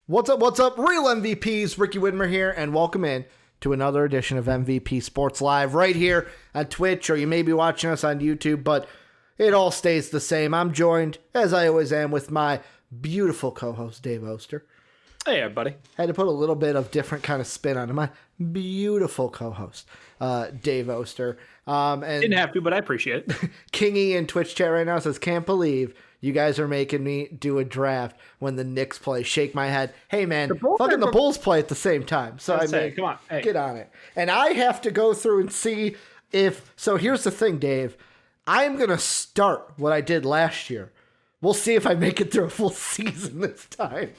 What's up? What's up? Real MVPs, Ricky Widmer here, and welcome in to another edition of MVP Sports Live right here on Twitch, or you may be watching us on YouTube, but it all stays the same. I'm joined, as I always am, with my beautiful co-host, Dave Oster. Hey, everybody. Had to put a little bit of different kind of spin on it. My beautiful co-host, Dave Oster. And Didn't have to, but I appreciate it. Kingy in Twitch chat right now says, can't believe you guys are making me do a draft when the Knicks play. Shake my head. Hey, man, fucking the Bulls play at the same time. So come on. Hey. Get on it. And I have to go through and see if... So here's the thing, Dave. I'm going to start what I did last year. We'll see if I make it through a full season this time.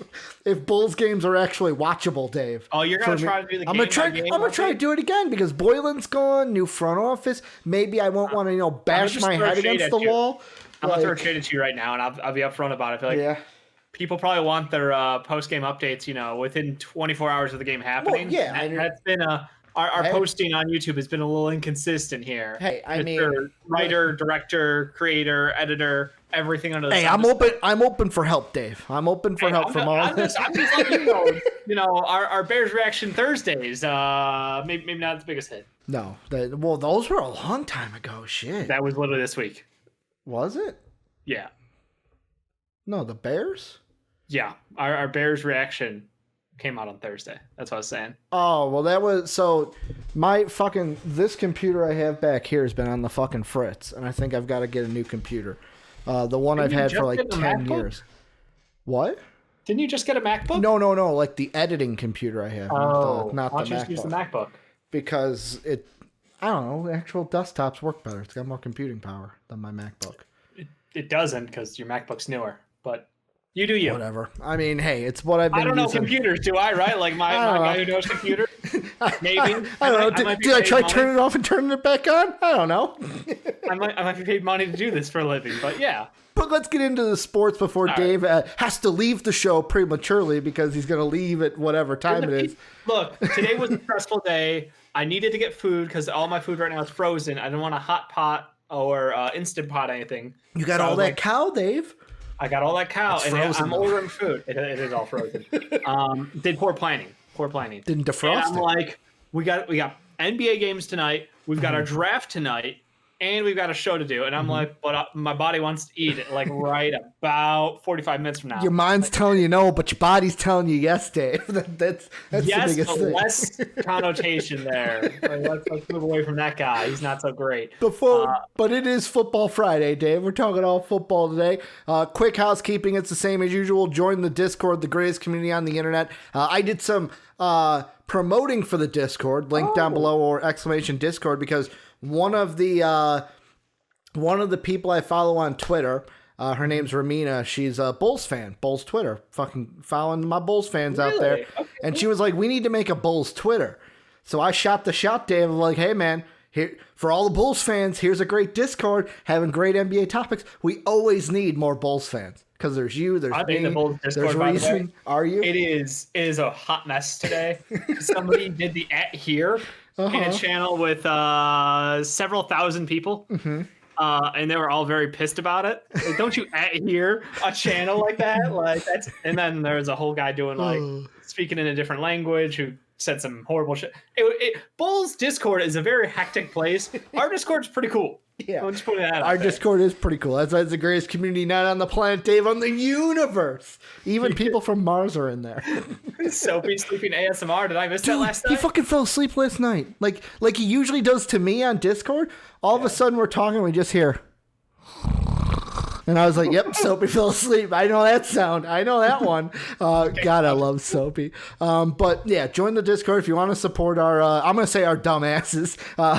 If Bulls games are actually watchable, Dave. Oh, you're going to try to do the game I'm going to try to do it again because Boylan's gone, new front office. Maybe I won't want to, bash my head against the wall. I'm going to throw shade at you right now, and I'll be upfront about it. I feel like people probably want their post-game updates, within 24 hours of the game happening. Well, yeah. That's been our posting on YouTube has been a little inconsistent here. Hey, writer, director, creator, editor, everything under the sun. Hey, I'm open for help, Dave. I'm open for help from all. I'm just letting you know, our Bears reaction Thursdays, maybe not the biggest hit. No, those were a long time ago. Shit, that was literally this week. Was it? Yeah. No, the Bears? Yeah. Our Bears reaction came out on Thursday. That's what I was saying. Oh, well, that was... So, this computer I have back here has been on the fucking fritz, and I think I've got to get a new computer. The one I've had for like 10 years. What? Didn't you just get a MacBook? No. Like the editing computer I have. Oh. Not the MacBook. Why don't you just use the MacBook? Because I don't know. Actual desktops work better. It's got more computing power than my MacBook. It doesn't because your MacBook's newer, but you do you. Whatever. I mean, hey, it's what I've been using. I don't know computers, do I? Right? Like my guy who knows computers? Maybe. I don't know. Did I try turning it off and turning it back on? I don't know. I might be paid money to do this for a living, but yeah. But let's get into the sports before Dave has to leave the show prematurely because he's going to leave at whatever time it is. Look, today was a stressful day. I needed to get food because all my food right now is frozen. I didn't want a hot pot or Instant Pot anything. You got all that cow, Dave? I got all that cow, it's and frozen, I'm ordering food. It is all frozen. Did poor planning. Didn't defrost and I'm like, we got NBA games tonight. We've got our draft tonight. And we've got a show to do. And I'm like, but my body wants to eat it like right about 45 minutes from now. Your mind's telling you no, but your body's telling you yes, Dave. That's yes, the biggest thing. Less connotation there. Let's move away from that guy. He's not so great. But it is Football Friday, Dave. We're talking all football today. Quick housekeeping. It's the same as usual. Join the Discord, the greatest community on the internet. I did some promoting for the Discord. Link down below or !Discord because one of the people I follow on Twitter, her name's Ramina. She's a Bulls fan, Bulls Twitter, fucking following my Bulls fans out there. Okay. And she was like, we need to make a Bulls Twitter. So I shot the shot, Dave, of like, hey man, here for all the Bulls fans, here's a great Discord having great NBA topics. We always need more Bulls fans. Because there's you, there's me, the Bulls Discord, there's reason. Are you? It is a hot mess today. Somebody did the @here in a channel with several thousand people, and they were all very pissed about it. Like, don't you @here a channel like that? Like that's. And then there was a whole guy doing like speaking in a different language who said some horrible shit. Bulls Discord is a very hectic place. Our Discord's pretty cool. Yeah, I'm just putting that out Our there. Discord is pretty cool. That's the greatest community not on the planet, Dave, on the universe. Even people from Mars are in there. Soapy sleeping ASMR. Did I miss that last night? He fucking fell asleep last night. Like he usually does to me on Discord. All of a sudden we're talking, we just hear. And I was like, yep, Soapy fell asleep. I know that sound. I know that one. God, I love Soapy. But yeah, join the Discord if you want to support our, I'm going to say our dumbasses.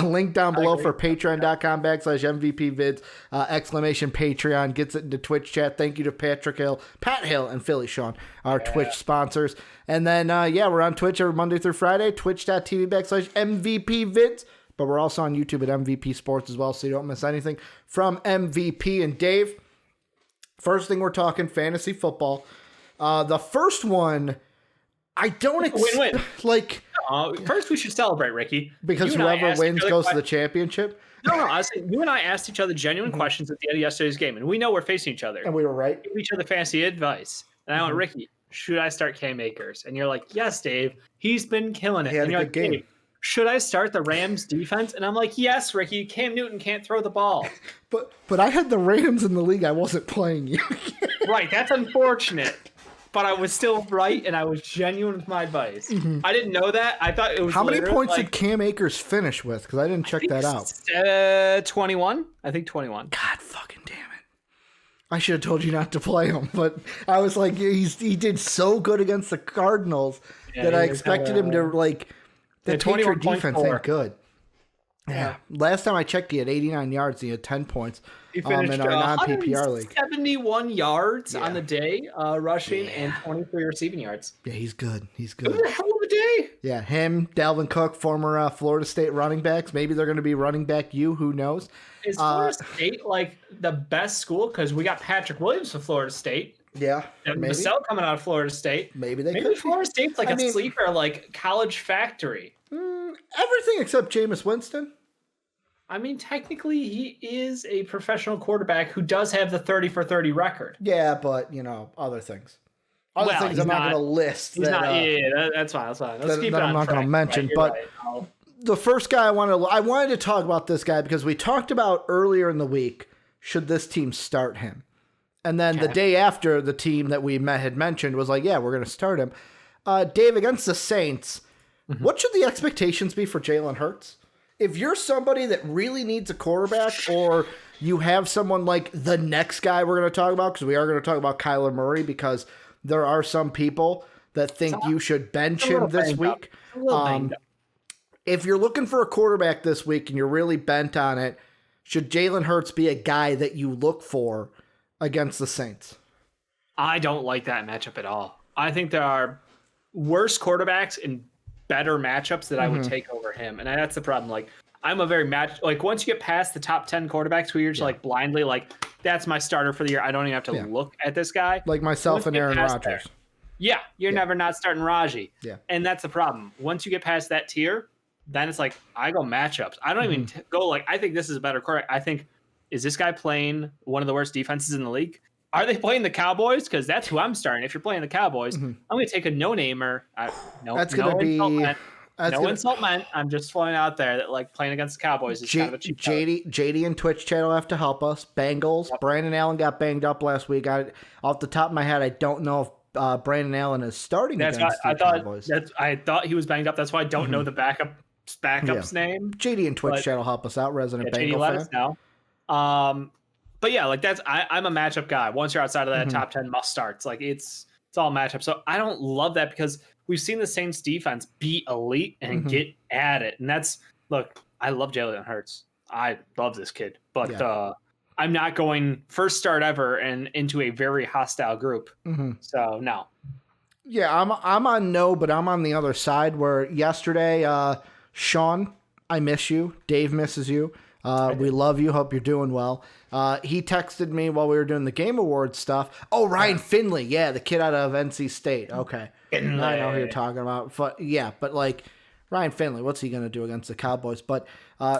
Link down below for patreon.com/MVP vids. ! Patreon gets it into Twitch chat. Thank you to Pat Hill, and Philly Sean, our Twitch sponsors. And then, we're on Twitch every Monday through Friday, twitch.tv/MVP vids. But we're also on YouTube at MVP Sports as well, so you don't miss anything from MVP. And Dave, first thing we're talking fantasy football. The first one, I don't win. Like first we should celebrate, Ricky, because whoever wins goes to the championship. No, I say you and I asked each other genuine questions at the end of yesterday's game, and we know we're facing each other. And we were right. Give each other fantasy advice. And I went, Ricky, should I start Cam Akers? And you're like, yes, Dave, he's been killing it. He had and a you're good like, game. Dave, should I start the Rams defense? And I'm like, yes, Ricky, Cam Newton can't throw the ball. But I had the Rams in the league. I wasn't playing you. Right, that's unfortunate. But I was still right, and I was genuine with my advice. Mm-hmm. I didn't know that. I thought it was. How many points did Cam Akers finish with? Because I didn't check that out. 21. I think 21. God fucking damn it! I should have told you not to play him, but I was like, he did so good against the Cardinals that I expected him to like. The Patriot defense ain't good. Yeah. Last time I checked, he had 89 yards. He had 10 points. He finished in our non-PPR league. 71 yards on the day, rushing, and 23 receiving yards. Yeah, he's good. He's good. It was a hell of a day. Yeah, him, Dalvin Cook, former Florida State running backs. Maybe they're going to be running back you. Who knows? Is Florida State like the best school? Because we got Patrick Williams from Florida State. Yeah, and Vassell coming out of Florida State. Maybe Florida State's like a sleeper, like college factory. Everything except Jameis Winston. I mean, technically, he is a professional quarterback who does have the 30 for 30 record. Yeah, but, other things. Other things I'm not going to list. He's not, that's fine. Let's keep it on I'm not going to mention. Right, but the first guy I wanted to talk about this guy because we talked about earlier in the week, should this team start him? And then the day after, the team that we had mentioned was like, yeah, we're going to start him. Dave, against the Saints, what should the expectations be for Jalen Hurts? If you're somebody that really needs a quarterback or you have someone like the next guy we're going to talk about, because we are going to talk about Kyler Murray, because there are some people that think you should bench him this week. If you're looking for a quarterback this week and you're really bent on it, should Jalen Hurts be a guy that you look for against the Saints? I don't like that matchup at all. I think there are worse quarterbacks in better matchups that I would take over him. And that's the problem. Like, I'm a very once you get past the top 10 quarterbacks where you're just like blindly like, that's my starter for the year, I don't even have to look at this guy. Like myself and Aaron Rodgers. You're never not starting Raji. Yeah. And that's the problem. Once you get past that tier, then it's like, I go matchups. I don't even go like, I think this is a better quarterback. I think, is this guy playing one of the worst defenses in the league? Are they playing the Cowboys? Because that's who I'm starting. If you're playing the Cowboys, I'm going to take a no-namer. Insult meant. I'm just throwing out there that like playing against the Cowboys is kind of a cheap JD and Twitch channel have to help us. Bengals. Yep. Brandon Allen got banged up last week. Off the top of my head, I don't know if Brandon Allen is starting against the Cowboys. I thought he was banged up. That's why I don't know the backup's name. JD and Twitch channel help us out. Resident Bengal fan. Let us know. But yeah, like I'm a matchup guy. Once you're outside of that top 10 must starts, like it's all matchup. So I don't love that because we've seen the Saints defense be elite and get at it. And I love Jalen Hurts. I love this kid, but I'm not going first start ever and into a very hostile group. So no. Yeah, I'm on no, but I'm on the other side where yesterday, Sean, I miss you. Dave misses you. We love you. Hope you're doing well. He texted me while we were doing the Game Awards stuff. Oh, Ryan Finley. Yeah, the kid out of NC State. Okay. I know who you're talking about. But like Ryan Finley, what's he going to do against the Cowboys? But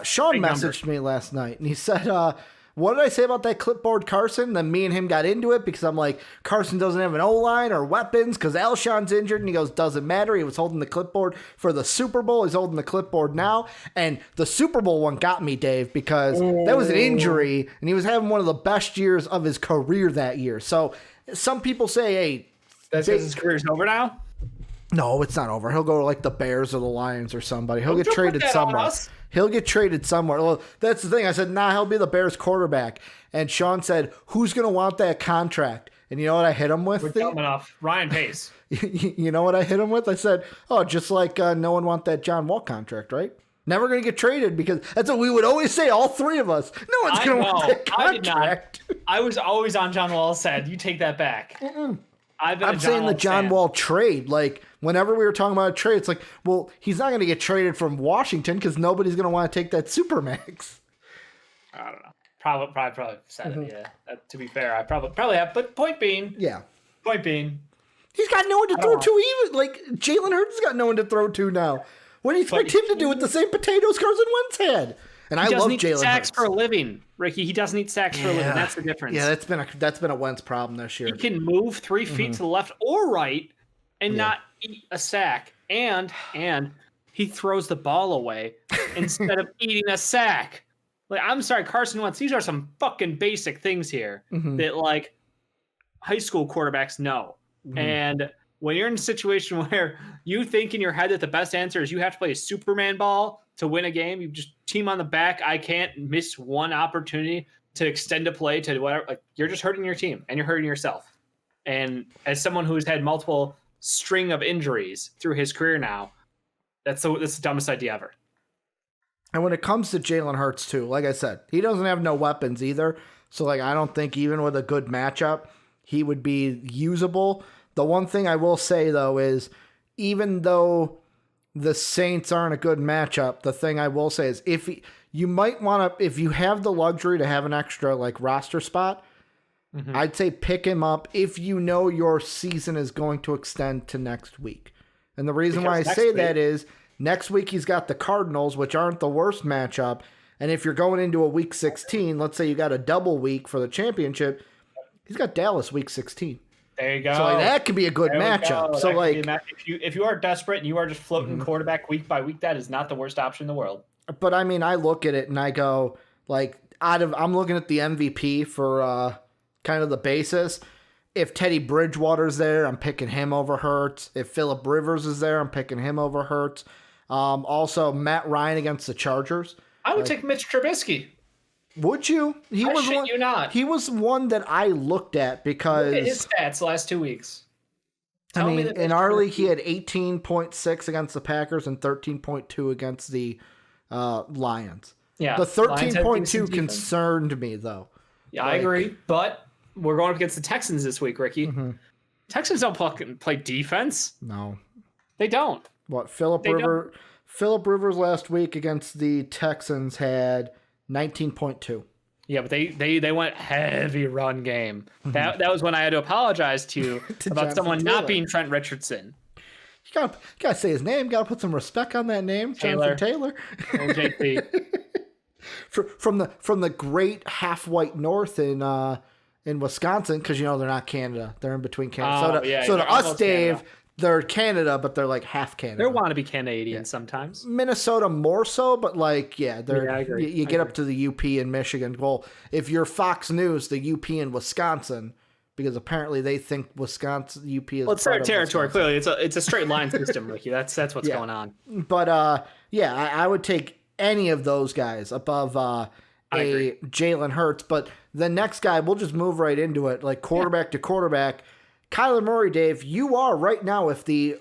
Sean messaged me last night, and he said, what did I say about that clipboard Carson? Then me and him got into it because I'm like, Carson doesn't have an O-line or weapons because Alshon's injured. And he goes, doesn't matter. He was holding the clipboard for the Super Bowl. He's holding the clipboard now. And the Super Bowl one got me, Dave, because that was an injury. And he was having one of the best years of his career that year. So some people say, hey. That's because his career's over now? No, it's not over. He'll go to like the Bears or the Lions or somebody. He'll get traded somewhere. He'll get traded somewhere. Well, that's the thing. I said, nah, he'll be the Bears quarterback. And Sean said, who's going to want that contract? And you know what I hit him with? We're dumb enough. Ryan Pace. You know what I hit him with? I said, just like no one want that John Wall contract, right? Never going to get traded because that's what we would always say, all three of us. No one's going to want that contract. I was always on John Wall's side. You take that back. I'm saying the John Wall trade. Like, whenever we were talking about a trade, it's like, well, he's not going to get traded from Washington because nobody's going to want to take that Supermax. I don't know. Probably said it, yeah. To be fair, I probably have. But point being. He's got no one to throw to even. Like, Jalen Hurts has got no one to throw to now. What do you expect him to do with the same potatoes Carson Wentz had? And He I love doesn't eat Jalen sacks Hurts. for a living, Ricky. He doesn't eat sacks for a living. That's the difference. Yeah, that's been a Wentz problem this year. He can move 3 feet to the left or right and not eat a sack. And he throws the ball away instead of eating a sack. Like, I'm sorry, Carson Wentz, these are some fucking basic things here that, like, high school quarterbacks know. And when you're in a situation where you think in your head that the best answer is you have to play a Superman ball to win a game, you just team on the back, I can't miss one opportunity to extend a play to whatever, like, you're just hurting your team and you're hurting yourself. And as someone who's had multiple string of injuries through his career now, that's the dumbest idea ever. And when it comes to Jalen Hurts, too, like I said, he doesn't have no weapons either. So, like, I don't think even with a good matchup, he would be usable. The one thing I will say, though, is even though the Saints aren't a good matchup, the thing I will say is if you might want to, if you have the luxury to have an extra, like, roster spot, I'd say pick him up if you know your season is going to extend to next week. And the reason why I say that is next week he's got the Cardinals, which aren't the worst matchup. And if you're going into a week 16, let's say you got a double week for the championship, he's got Dallas week 16. There you go. So like, that could be a good matchup. So like, if you are desperate and you are just floating quarterback week by week, that is not the worst option in the world. But I mean, I look at it and I go like, I'm looking at the MVP for kind of the basis. If Teddy Bridgewater's there, I'm picking him over Hurts. If Phillip Rivers is there, I'm picking him over Hurts. Also, Matt Ryan against the Chargers. I would take Mitch Trubisky. Would you? He was one that I looked at because look at his stats the last 2 weeks. I mean, in our league, he had 18.6 against the Packers and 13.2 against the Lions. Yeah, the 13.2 concerned me though. Yeah, I agree, but we're going up against the Texans this week, Ricky. Texans don't fucking play defense. No, they don't. What Phillip Rivers last week against the Texans had 19.2. Yeah, but they went heavy run game. That was when I had to apologize to you about someone not being Trent Richardson. You gotta say his name. Gotta put some respect on that name, Jonathan Taylor. JT. From the great half white north in Wisconsin, because you know they're not Canada. They're in between Canada. So to us, Dave, Canada. They're Canada, but they're like half Canada. They want to be Canadian sometimes. Minnesota more so, but like I agree. You get up to the UP in Michigan. Well, if you're Fox News, the UP in Wisconsin, because apparently they think Wisconsin UP is. Well, it's their territory. Clearly, it's a straight line system, Ricky. That's what's going on. But I would take any of those guys above a Jalen Hurts. But the next guy, we'll just move right into it, like quarterback to quarterback. Kyler Murray, Dave, you are right now, if the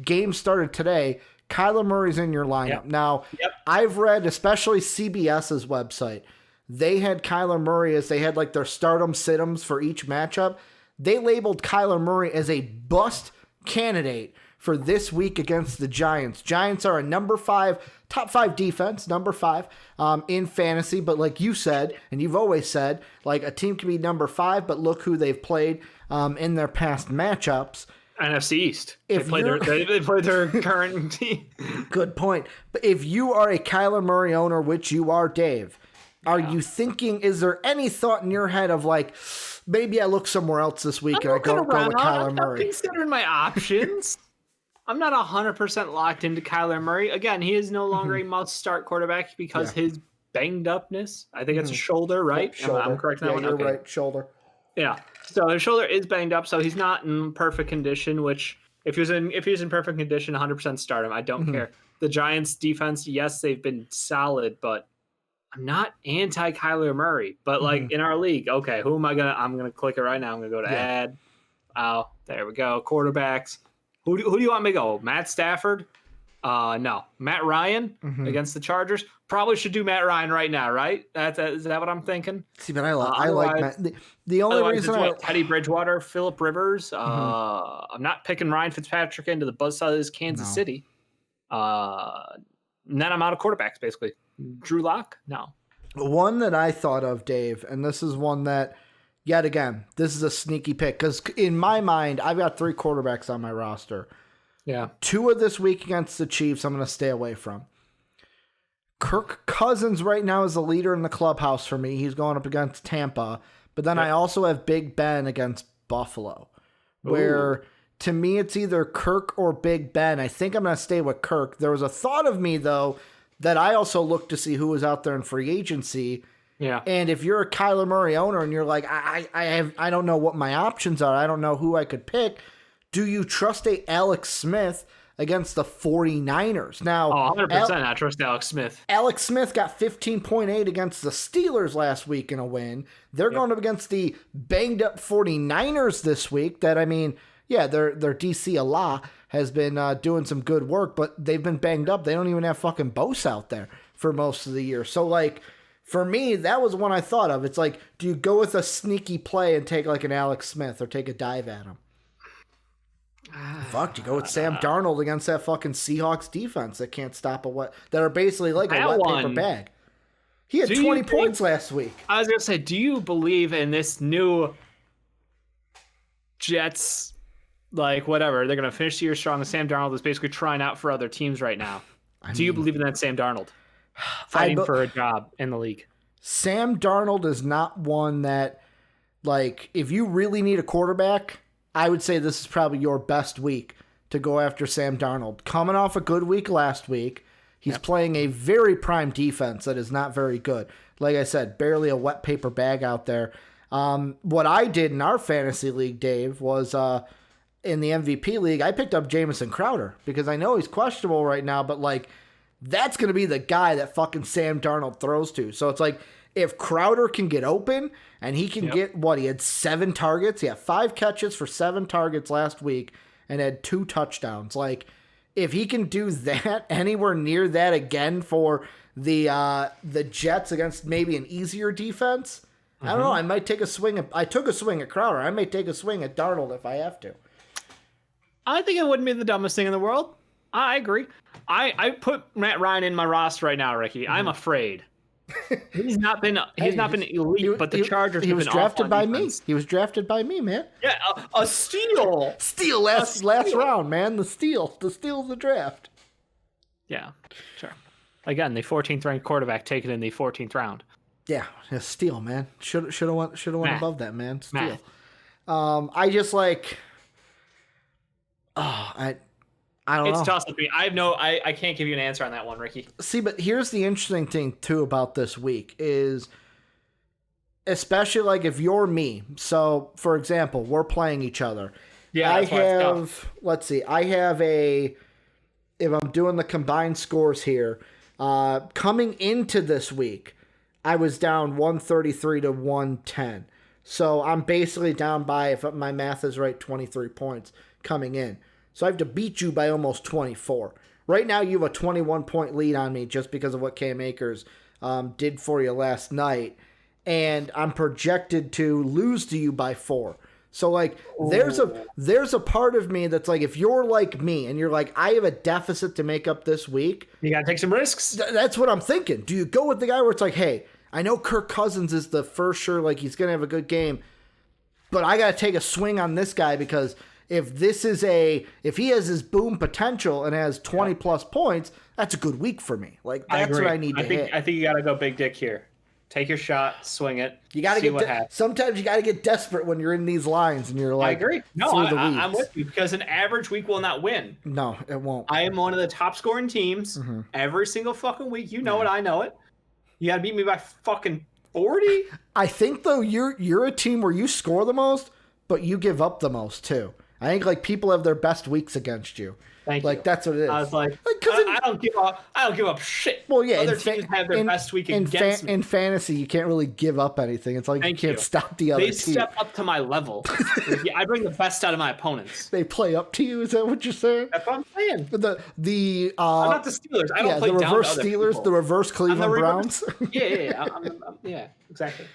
game started today, Kyler Murray's in your lineup. Yep. Now, I've read, especially CBS's website, they had Kyler Murray as they had like their stardom sit-ems for each matchup. They labeled Kyler Murray as a bust candidate for this week against the Giants. Giants are a top 5 defense, number 5 in fantasy. But like you said, and you've always said, like a team can be number 5, but look who they've played in their past matchups. NFC East. They play their current team. Good point. But if you are a Kyler Murray owner, which you are, Dave, are you thinking, is there any thought in your head of like, maybe I look somewhere else this week and I go with Kyler Murray? I'm considering my options. I'm not 100% locked into Kyler Murray. Again, he is no longer a must-start quarterback because his banged upness. I think it's a shoulder, right? Yep, shoulder. I'm correct in that one. You're right, shoulder. Yeah. So his shoulder is banged up, so he's not in perfect condition. Which, if he was in perfect condition, 100% start him. I don't care. The Giants' defense, yes, they've been solid, but I'm not anti Kyler Murray. But like in our league, okay, who am I gonna? I'm gonna click it right now. I'm gonna go to add. Oh, there we go. Quarterbacks. Who do you want me to go? Matt Stafford? No. Matt Ryan against the Chargers? Probably should do Matt Ryan right now, right? Is that what I'm thinking? See, but I like Matt. The only reason Teddy Bridgewater, Phillip Rivers. I'm not picking Ryan Fitzpatrick into the buzzsaw Kansas City. And then I'm out of quarterbacks, basically. Drew Lock? No. One that I thought of, Dave, and this is one that, yet again, this is a sneaky pick, because in my mind, I've got 3 quarterbacks on my roster. Yeah. 2 of this week against the Chiefs, I'm going to stay away from. Kirk Cousins right now is the leader in the clubhouse for me. He's going up against Tampa. But then I also have Big Ben against Buffalo, where to me it's either Kirk or Big Ben. I think I'm going to stay with Kirk. There was a thought of me, though, that I also looked to see who was out there in free agency. Yeah. And if you're a Kyler Murray owner and you're like, I don't know what my options are, I don't know who I could pick, do you trust a Alex Smith against the 49ers? Now, 100% I trust Alex Smith. Alex Smith got 15.8 against the Steelers last week in a win. They're going up against the banged up 49ers this week that, I mean, yeah, their DC Allah has been doing some good work, but they've been banged up. They don't even have fucking BOIZ out there for most of the year. So, like, for me, that was one I thought of. It's like, do you go with a sneaky play and take like an Alex Smith or take a dive at him? Fuck, you go with Sam Darnold against that fucking Seahawks defense that can't stop that are basically like a wet paper bag. He had 20 points last week. I was going to say, do you believe in this new Jets, like whatever, they're going to finish the year strong and Sam Darnold is basically trying out for other teams right now. Do you believe in that Sam Darnold fighting for a job in the league? Sam Darnold is not one that, like, if you really need a quarterback, I would say this is probably your best week to go after Sam Darnold. Coming off a good week last week, he's playing a very prime defense that is not very good. Like I said, barely a wet paper bag out there. What I did in our fantasy league, Dave, was in the MVP league, I picked up Jamison Crowder because I know he's questionable right now, but like that's going to be the guy that fucking Sam Darnold throws to. So it's like if Crowder can get open and he can get he had 7 targets. He had 5 catches for 7 targets last week and had 2 touchdowns. Like if he can do that anywhere near that again for the Jets against maybe an easier defense, I don't know. I might take a swing. I took a swing at Crowder. I may take a swing at Darnold if I have to. I think it wouldn't be the dumbest thing in the world. I agree. I put Matt Ryan in my roster right now, Ricky. I'm afraid. He's not been elite, but the Chargers he have was been drafted by defense. me. He was drafted by me, man. Yeah, a steal. Last round, man. The steal of the draft. Yeah, sure. Again, the 14th ranked quarterback taken in the 14th round. Yeah, a steal, man. Should have went above that, man. Steal. Math. I just like. I don't know. It's tough with me. I can't give you an answer on that one, Ricky. See, but here's the interesting thing too about this week is, especially like if you're me. So, for example, we're playing each other. Yeah, let's see. I have if I'm doing the combined scores here, coming into this week, I was down 133 to 110. So I'm basically down by, if my math is right, 23 points coming in. So I have to beat you by almost 24. Right now, you have a 21-point lead on me just because of what Cam Akers did for you last night. And I'm projected to lose to you by 4. So, like, there's a part of me that's like, if you're like me and you're like, I have a deficit to make up this week. You got to take some risks. That's what I'm thinking. Do you go with the guy where it's like, hey, I know Kirk Cousins is the first sure, like, he's going to have a good game, but I got to take a swing on this guy because if he has his boom potential and has 20 plus points, that's a good week for me. Like, that's what I need to hit. I think you got to go big dick here. Take your shot, swing it. You got to get what happens. Sometimes you got to get desperate when you're in these lines and you're like, I agree. No, I'm with you because an average week will not win. No, it won't. I am one of the top scoring teams every single fucking week. You know it. I know it. You got to beat me by fucking 40. I think though you're a team where you score the most, but you give up the most too. I think like people have their best weeks against you. Thank you. That's what it is. I was like I don't give up. I don't give up shit. Well, yeah. Other teams have their best week against me. In fantasy, you can't really give up anything. It's like you can't stop the other team. They step up to my level. I bring the best out of my opponents. They play up to you. Is that what you're saying? That's what I'm saying. I'm not the Steelers. I don't play the down reverse to other Steelers, people. the reverse Cleveland Browns. Yeah, exactly.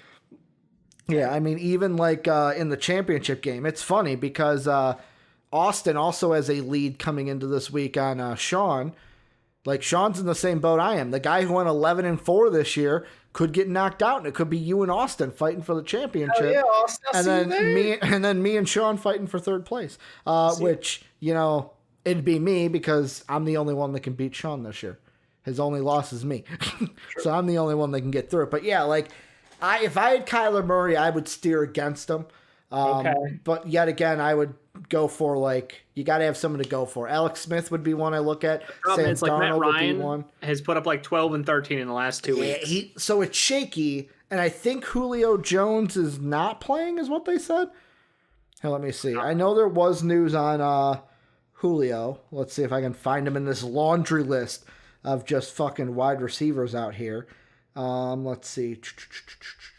Yeah, I mean, even like in the championship game, it's funny because Austin also has a lead coming into this week on Sean. Like, Sean's in the same boat I am. The guy who went 11-4 this year could get knocked out, and it could be you and Austin fighting for the championship. Oh, yeah, Austin, and then me and Sean fighting for third place. Which, it'd be me because I'm the only one that can beat Sean this year. His only loss is me. So I'm the only one that can get through it. But yeah, like if I had Kyler Murray, I would steer against him. Okay. But yet again, I would go for you got to have someone to go for. Alex Smith would be one I look at. It's like Matt Darnold would be Ryan one. has put up like 12 and 13 in the last 2 weeks. So it's shaky, and I think Julio Jones is not playing, is what they said. Hey, let me see. I know there was news on Julio. Let's see if I can find him in this laundry list of just fucking wide receivers out here. Let's see.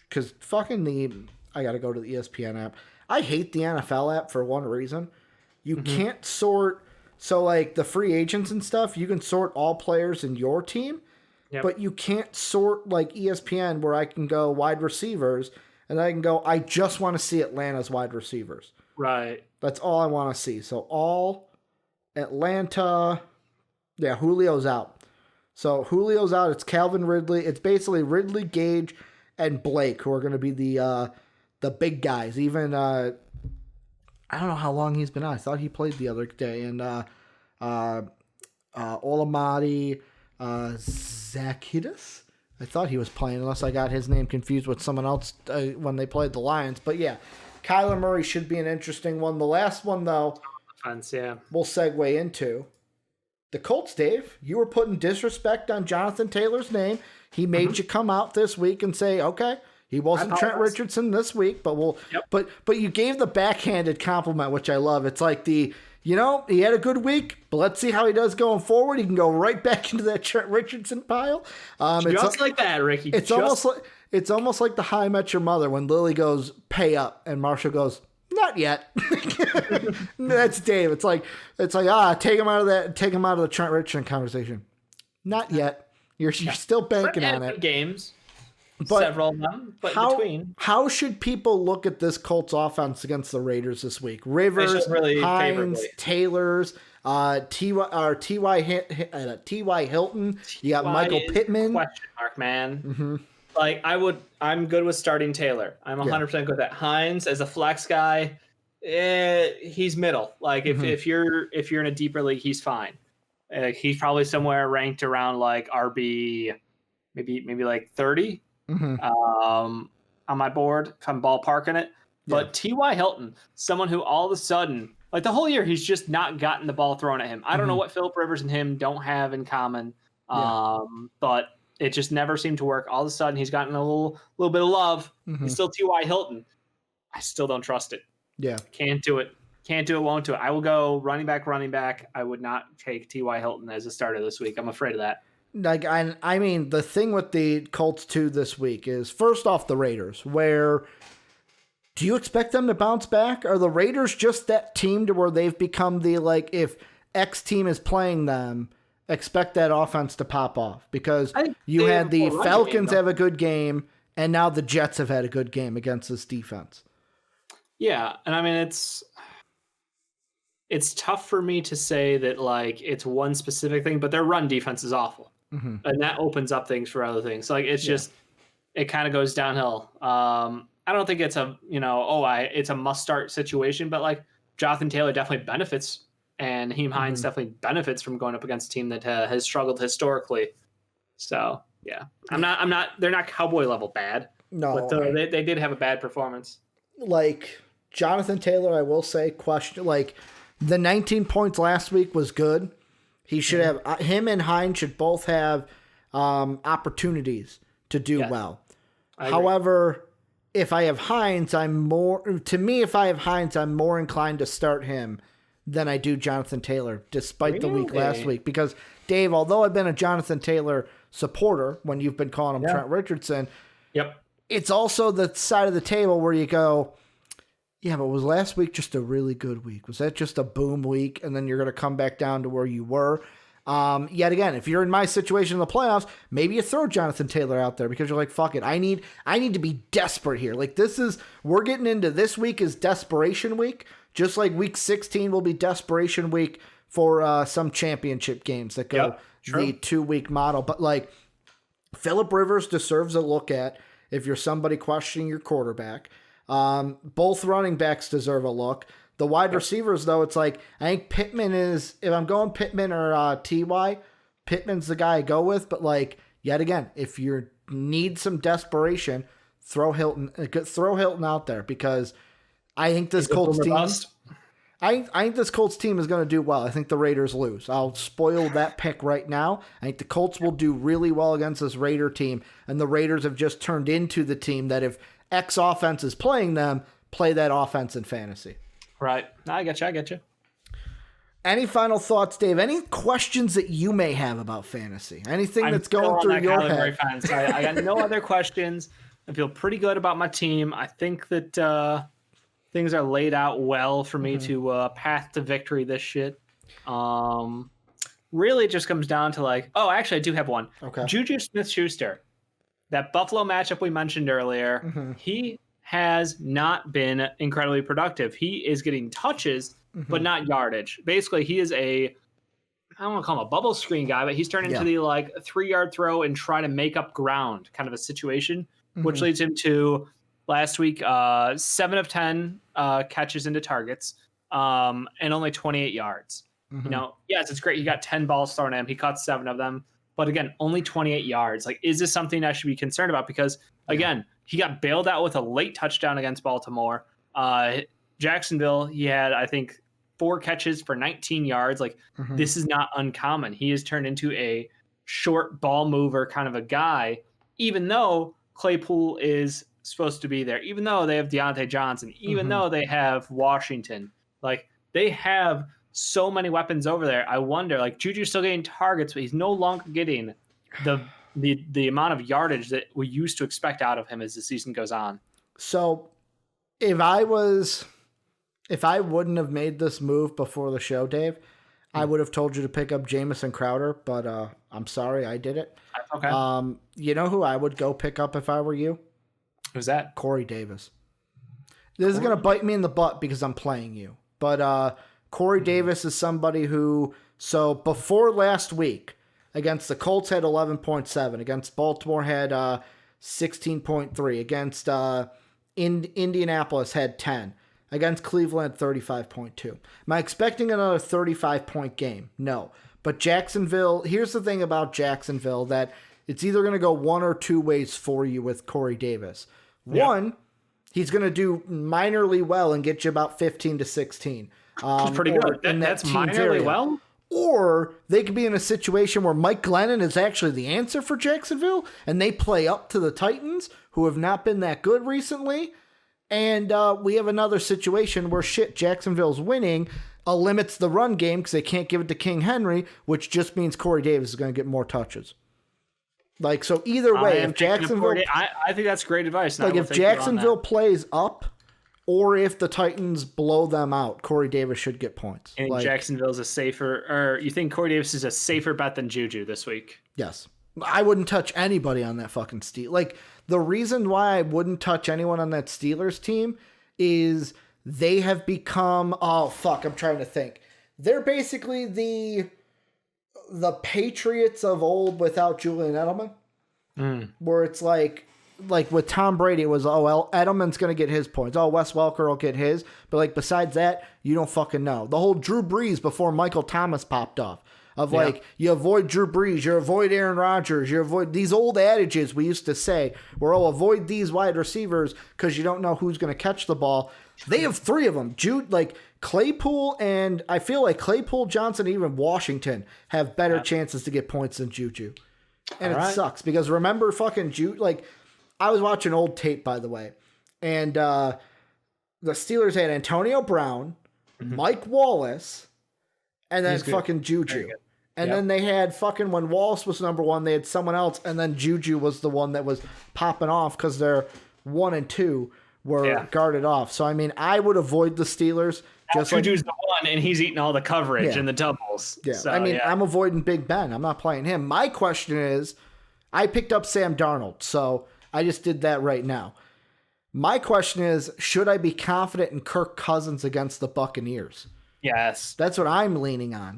Because I got to go to the ESPN app. I hate the NFL app for one reason. You can't sort. So, like, the free agents and stuff, you can sort all players in your team. Yep. But you can't sort, like, ESPN where I can go wide receivers, and I can go, I just want to see Atlanta's wide receivers. Right. That's all I want to see. So, all Atlanta. Yeah, Julio's out. So, Julio's out. It's Calvin Ridley. It's basically Ridley, Gage, and Blake who are going to be the big guys. Even I don't know how long he's been out. I thought he played the other day. And Olamide Zacchaeus. I thought he was playing, unless I got his name confused with someone else when they played the Lions. But yeah, Kyler Murray should be an interesting one. The last one, though, we'll segue into the Colts. Dave, you were putting disrespect on Jonathan Taylor's name. He made you come out this week and say, okay, he wasn't Trent Richardson this week, but but you gave the backhanded compliment, which I love. It's like he had a good week, but let's see how he does going forward. He can go right back into that Trent Richardson pile. Just like that, Ricky. It's almost like the How I Met Your Mother when Lily goes, pay up, and Marshall goes, not yet. That's Dave. It's like take him out of the Trent Richardson conversation. Not yet. You're still banking on it. Games. But several of them, but between. How should people look at this Colts offense against the Raiders this week? Rivers, Hines, Taylors, T.Y. Hilton. You got Michael Pittman. Question mark, man. Like I'm good with starting Taylor. I'm 100% good with that. Hines as a flex guy, he's middle. Like if you're in a deeper league, he's fine. He's probably somewhere ranked around like RB, maybe like 30. On my board if I'm ballparking it. But T.Y. Hilton, someone who all of a sudden, like the whole year, he's just not gotten the ball thrown at him. I don't know what Phillip Rivers and him don't have in common, but it just never seemed to work. All of a sudden, he's gotten a little bit of love. He's still T.Y. Hilton. I still don't trust it. Yeah. Can't do it, won't do it. I will go running back. I would not take T.Y. Hilton as a starter this week. I'm afraid of that. Like I mean, the thing with the Colts too this week is first off the Raiders. Where do you expect them to bounce back? Are the Raiders just that team to where they've become the if X team is playing them, expect that offense to pop off? Because you had the Falcons have a good game, and now the Jets have had a good game against this defense. Yeah, and I mean it's tough for me to say that it's one specific thing, but their run defense is awful. And that opens up things for other things. Like it's just, it kind of goes downhill. I don't think it's it's a must start situation, but Jonathan Taylor definitely benefits, and Naheem Hines definitely benefits from going up against a team that has struggled historically. So yeah, they're not Cowboy level bad. No, but they did have a bad performance. Jonathan Taylor, I will say, the 19 points last week was good. He should have him and Hines should both have opportunities to do well. However, if I have Hines, I'm more inclined to start him than I do Jonathan Taylor, despite the week last week. Because Dave, although I've been a Jonathan Taylor supporter when you've been calling him Trent Richardson, it's also the side of the table where you go, yeah, but was last week just a really good week? Was that just a boom week, and then you're going to come back down to where you were? Yet again, if you're in my situation in the playoffs, maybe you throw Jonathan Taylor out there because you're like, fuck it, I need to be desperate here. We're getting into this week is desperation week, just like week 16 will be desperation week for some championship games that go the 2-week model. But Phillip Rivers deserves a look at if you're somebody questioning your quarterback. Both running backs deserve a look. The wide receivers, though, it's I think Pittman is, if I'm going Pittman or T.Y., Pittman's the guy I go with, but like yet again, if you need some desperation, throw Hilton out there because I think this Colts team. I think this Colts team is going to do well. I think the Raiders lose. I'll spoil that pick right now. I think the Colts will do really well against this Raider team, and the Raiders have just turned into the team that if X offense is playing them, play that offense in fantasy. Right. I get you. Any final thoughts, Dave? Any questions that you may have about fantasy? Anything that's going through your head? I got no other questions. I feel pretty good about my team. I think that things are laid out well for me to path to victory this shit. Really, it just comes down to like, oh, actually, I do have one. Okay. Juju Smith-Schuster, that Buffalo matchup we mentioned earlier, he has not been incredibly productive. He is getting touches, but not yardage. Basically, he is I don't want to call him a bubble screen guy, but he's turned into the like 3-yard throw and try to make up ground kind of a situation, which leads him to last week 7 of 10 catches into targets and only 28 yards. You know, yes, it's great. He got 10 balls thrown at him. He caught 7 of them. But again, only 28 yards. Like, is this something I should be concerned about? Because, again, he got bailed out with a late touchdown against Baltimore. Jacksonville, he had, I think, 4 catches for 19 yards. Like, this is not uncommon. He has turned into a short ball mover kind of a guy, even though Claypool is supposed to be there, even though they have Deontay Johnson, even though they have Washington. Like, they have so many weapons over there. I wonder, like, Juju's still getting targets, but he's no longer getting the amount of yardage that we used to expect out of him as the season goes on. So if I wouldn't have made this move before the show, Dave, I would have told you to pick up Jamison Crowder, but I'm sorry I did it. Okay. You know who I would go pick up if I were you? Who's that? Corey Davis. This is going to bite me in the butt because I'm playing you. But Corey Davis is somebody who, so before last week, against the Colts had 11.7, against Baltimore had 16.3, against Indianapolis had 10, against Cleveland 35.2. Am I expecting another 35-point game? No. But Jacksonville, here's the thing about Jacksonville, that it's either going to go one or two ways for you with Corey Davis. One, he's going to do minorly well and get you about 15 to 16. That's pretty good. That's minorly area. Well? Or they could be in a situation where Mike Glennon is actually the answer for Jacksonville, and they play up to the Titans, who have not been that good recently. And we have another situation where Jacksonville's winning, limits the run game because they can't give it to King Henry, which just means Corey Davis is going to get more touches. Like, so either way, if Jacksonville... I think that's great advice. Like, if Jacksonville plays up, or if the Titans blow them out, Corey Davis should get points. And Jacksonville's a safer... Or you think Corey Davis is a safer bet than Juju this week? Yes. I wouldn't touch anybody on that fucking Steelers. Like, the reason why I wouldn't touch anyone on that Steelers team is they have become... Oh, fuck, I'm trying to think. They're basically the Patriots of old without Julian Edelman. Where it's like with Tom Brady, it was, oh, well, Edelman's going to get his points. Oh, Wes Welker will get his. But, like, besides that, you don't fucking know. The whole Drew Brees before Michael Thomas popped off. Of, like, you avoid Drew Brees, you avoid Aaron Rodgers, you avoid these old adages we used to say, where, oh, avoid these wide receivers because you don't know who's going to catch the ball. They have 3 of them. Claypool, and I feel like Claypool, Johnson, and even Washington have better chances to get points than Juju. And it sucks because remember fucking Juju, I was watching old tape, by the way, and the Steelers had Antonio Brown, Mike Wallace, and then fucking Juju. And then they had fucking, when Wallace was number 1, they had someone else, and then Juju was the one that was popping off because their 1 and 2 were guarded off. So, I mean, I would avoid the Steelers. Juju's the one, and he's eating all the coverage and the doubles. Yeah, so, I mean, I'm avoiding Big Ben. I'm not playing him. My question is, I picked up Sam Darnold, so I just did that right now. My question is, should I be confident in Kirk Cousins against the Buccaneers? Yes. That's what I'm leaning on.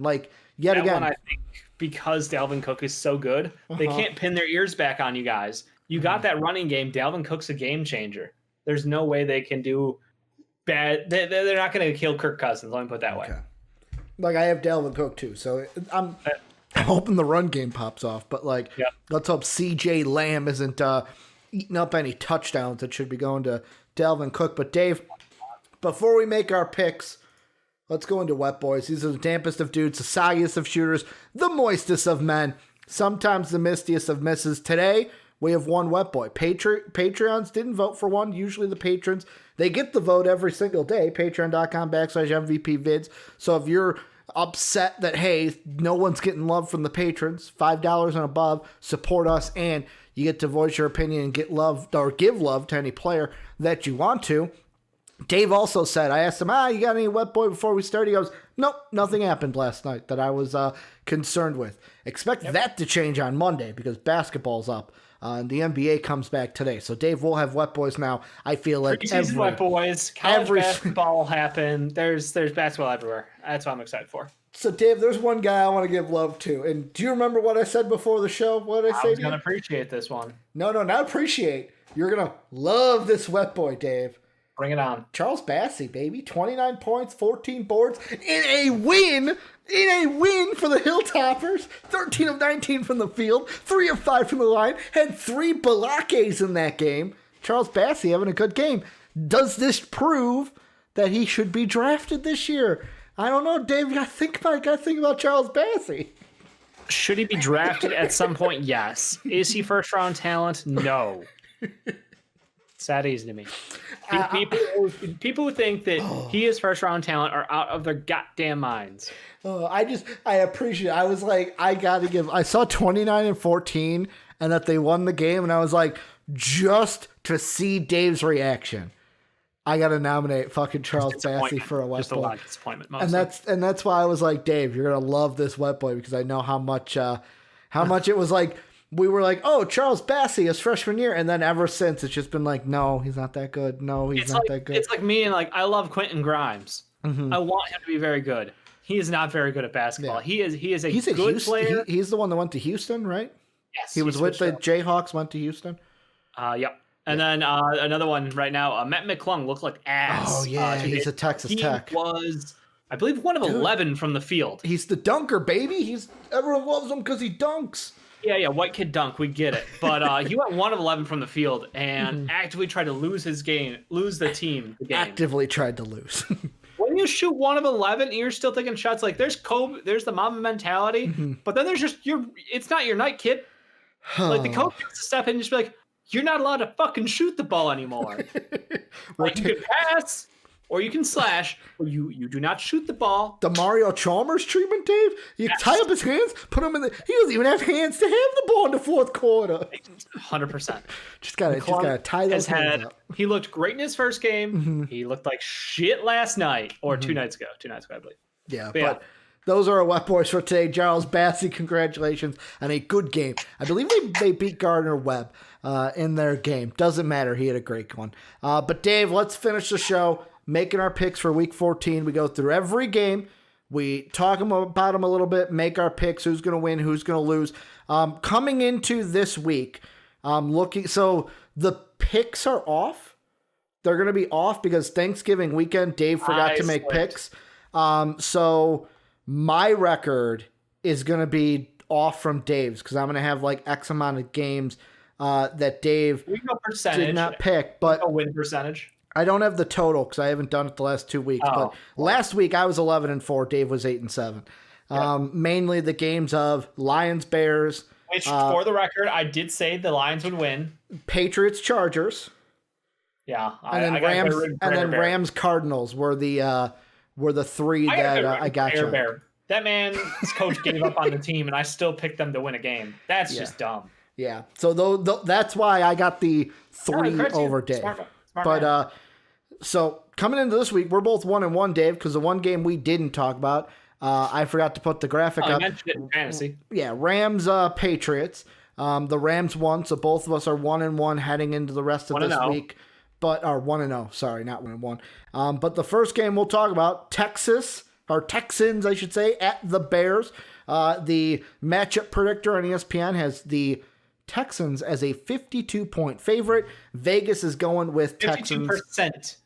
Yet again. One, I think because Dalvin Cook is so good, they can't pin their ears back on you guys. You got that running game. Dalvin Cook's a game changer. There's no way they can do bad. They're not going to kill Kirk Cousins. Let me put it that way. I have Dalvin Cook too, so I'm I'm hoping the run game pops off, but let's hope CJ Lamb isn't eating up any touchdowns that should be going to Dalvin Cook. But Dave, before we make our picks, let's go into Wet Boys. These are the dampest of dudes, the soggiest of shooters, the moistest of men, sometimes the mistiest of misses. Today, we have one Wet Boy. Patreons didn't vote for one. Usually the patrons, they get the vote every single day. Patreon.com/MVPvids. So if you're upset that, hey, no one's getting love from the patrons, $5 and above, support us, and you get to voice your opinion and get love or give love to any player that you want to. Dave also said, I asked him, you got any Wet Boy before we start? He goes, nope, nothing happened last night that I was concerned with. Expect that to change on Monday because basketball's up. And the NBA comes back today. So, Dave, we'll have Wet Boys now. I feel like every Wet Boys, college basketball happen. There's basketball everywhere. That's what I'm excited for. So, Dave, there's one guy I want to give love to. And do you remember what I said before the show? What did I say? I was going to appreciate this one. No, not appreciate. You're going to love this Wet Boy, Dave. Bring it on. Charles Bassey, baby. 29 points, 14 boards in a win. In a win for the Hilltoppers. 13 of 19 from the field. 3 of 5 from the line. Had 3 Balakes in that game. Charles Bassey having a good game. Does this prove that he should be drafted this year? I don't know, Dave. You got to think about Charles Bassey. Should he be drafted at some point? Yes. Is he first-round talent? No. It's that easy to me. People who think that he is first-round talent are out of their goddamn minds. I appreciate it. I was like, I saw 29 and 14 and that they won the game, and I was like, just to see Dave's reaction, I got to nominate fucking Charles Bassey for a Wet Boy. Just a lot of disappointment, mostly. And that's why I was like, Dave, you're gonna love this Wet Boy because I know how much it was like. We were like, oh, Charles Bassey is freshman year. And then ever since, it's just been like, no, he's not that good. No, he's not that good. It's like me and I love Quentin Grimes. Mm-hmm. I want him to be very good. He is not very good at basketball. Yeah. He's a good player. He's the one that went to Houston, right? Yes. He was with the Jayhawks, went to Houston. Yep. And then another one right now, Matt McClung looked like ass. Oh, yeah, he's a Texas Tech. He was, I believe, 1 of 11 from the field. He's the dunker, baby. Everyone loves him because he dunks. Yeah, white kid dunk, we get it. But he went 1 of 11 from the field and actively tried to lose the team. Actively tried to lose. When you shoot 1 of 11 and you're still taking shots, like there's Kobe, there's the Mamba mentality, but then there's just it's not your night, kid. Like the coach has to step in and just be like, you're not allowed to fucking shoot the ball anymore. Like you can pass or you can slash, or you do not shoot the ball. The Mario Chalmers treatment, Dave? You tie up his hands, put him in he doesn't even have hands to have the ball in the fourth quarter. 100%. Just gotta tie those hands up. He looked great in his first game. He looked like shit last night, or 2 nights ago. 2 nights ago, I believe. Yeah, but those are our Wet Boys for today. Charles Bassey, congratulations on a good game. I believe they beat Gardner Webb in their game. Doesn't matter. He had a great one. But Dave, let's finish the show. Making our picks for Week 14. We go through every game. We talk about them a little bit, make our picks, who's going to win, who's going to lose. Coming into this week, so the picks are off. They're going to be off because Thanksgiving weekend, Dave forgot to make picks. So my record is going to be off from Dave's because I'm going to have like X amount of games that Dave did not pick. But a win percentage. I don't have the total because I haven't done it the last 2 weeks. But last week I was 11-4. Dave was 8-7. Mainly the games of Lions, Bears. Which, for the record, I did say the Lions would win. Patriots, Chargers. Yeah, Rams, Cardinals were the 3 that I got you. That man's coach gave up on the team, and I still picked them to win a game. That's just dumb. Yeah, so that's why I got the 3 over Dave. Smart but so coming into this week, we're both 1-1, Dave, because the one game we didn't talk about, I forgot to put the graphic up. I mentioned it in fantasy. Yeah, Rams, Patriots. The Rams won, so both of us are 1-1 heading into the rest of this week. But 1-0, sorry, not 1-1. But the first game we'll talk about, Texans, I should say, at the Bears. The matchup predictor on ESPN has the Texans as a 52-point favorite. Vegas is going with 52%. Texans.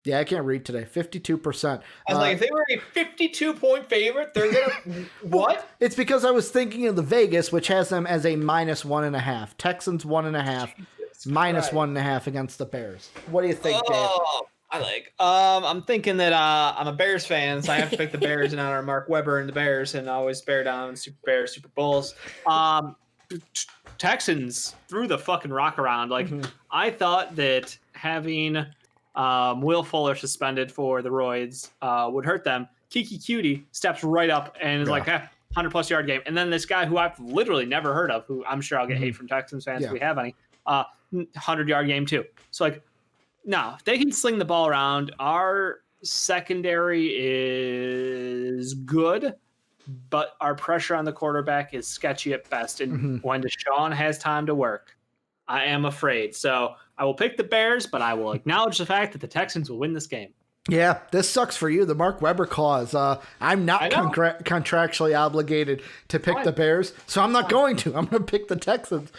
Yeah, I can't read today. 52%. I was like, if they were a 52-point favorite, they're gonna what? It's because I was thinking of the Vegas, which has them as a -1.5. Texans 1.5, -1.5 against the Bears. What do you think, Dave? I'm thinking that I'm a Bears fan, so I have to pick the Bears in honor of Mark Webber and the Bears, and always bear down Super Bowls. Texans threw the fucking rock around. Like I thought that having Will Fuller suspended for the roids would hurt them. Kiki Cutie steps right up and is like, 100-plus yard game. And then this guy who I've literally never heard of, who I'm sure I'll get hate from Texans fans if we have any, 100-yard game too. So, like, no, they can sling the ball around. Our secondary is good, but our pressure on the quarterback is sketchy at best. And when Deshaun has time to work, I am afraid. So I will pick the Bears, but I will acknowledge the fact that the Texans will win this game. Yeah, this sucks for you, the Mark Webber clause. I'm not contractually obligated to pick the Bears, so I'm not going to. I'm going to pick the Texans.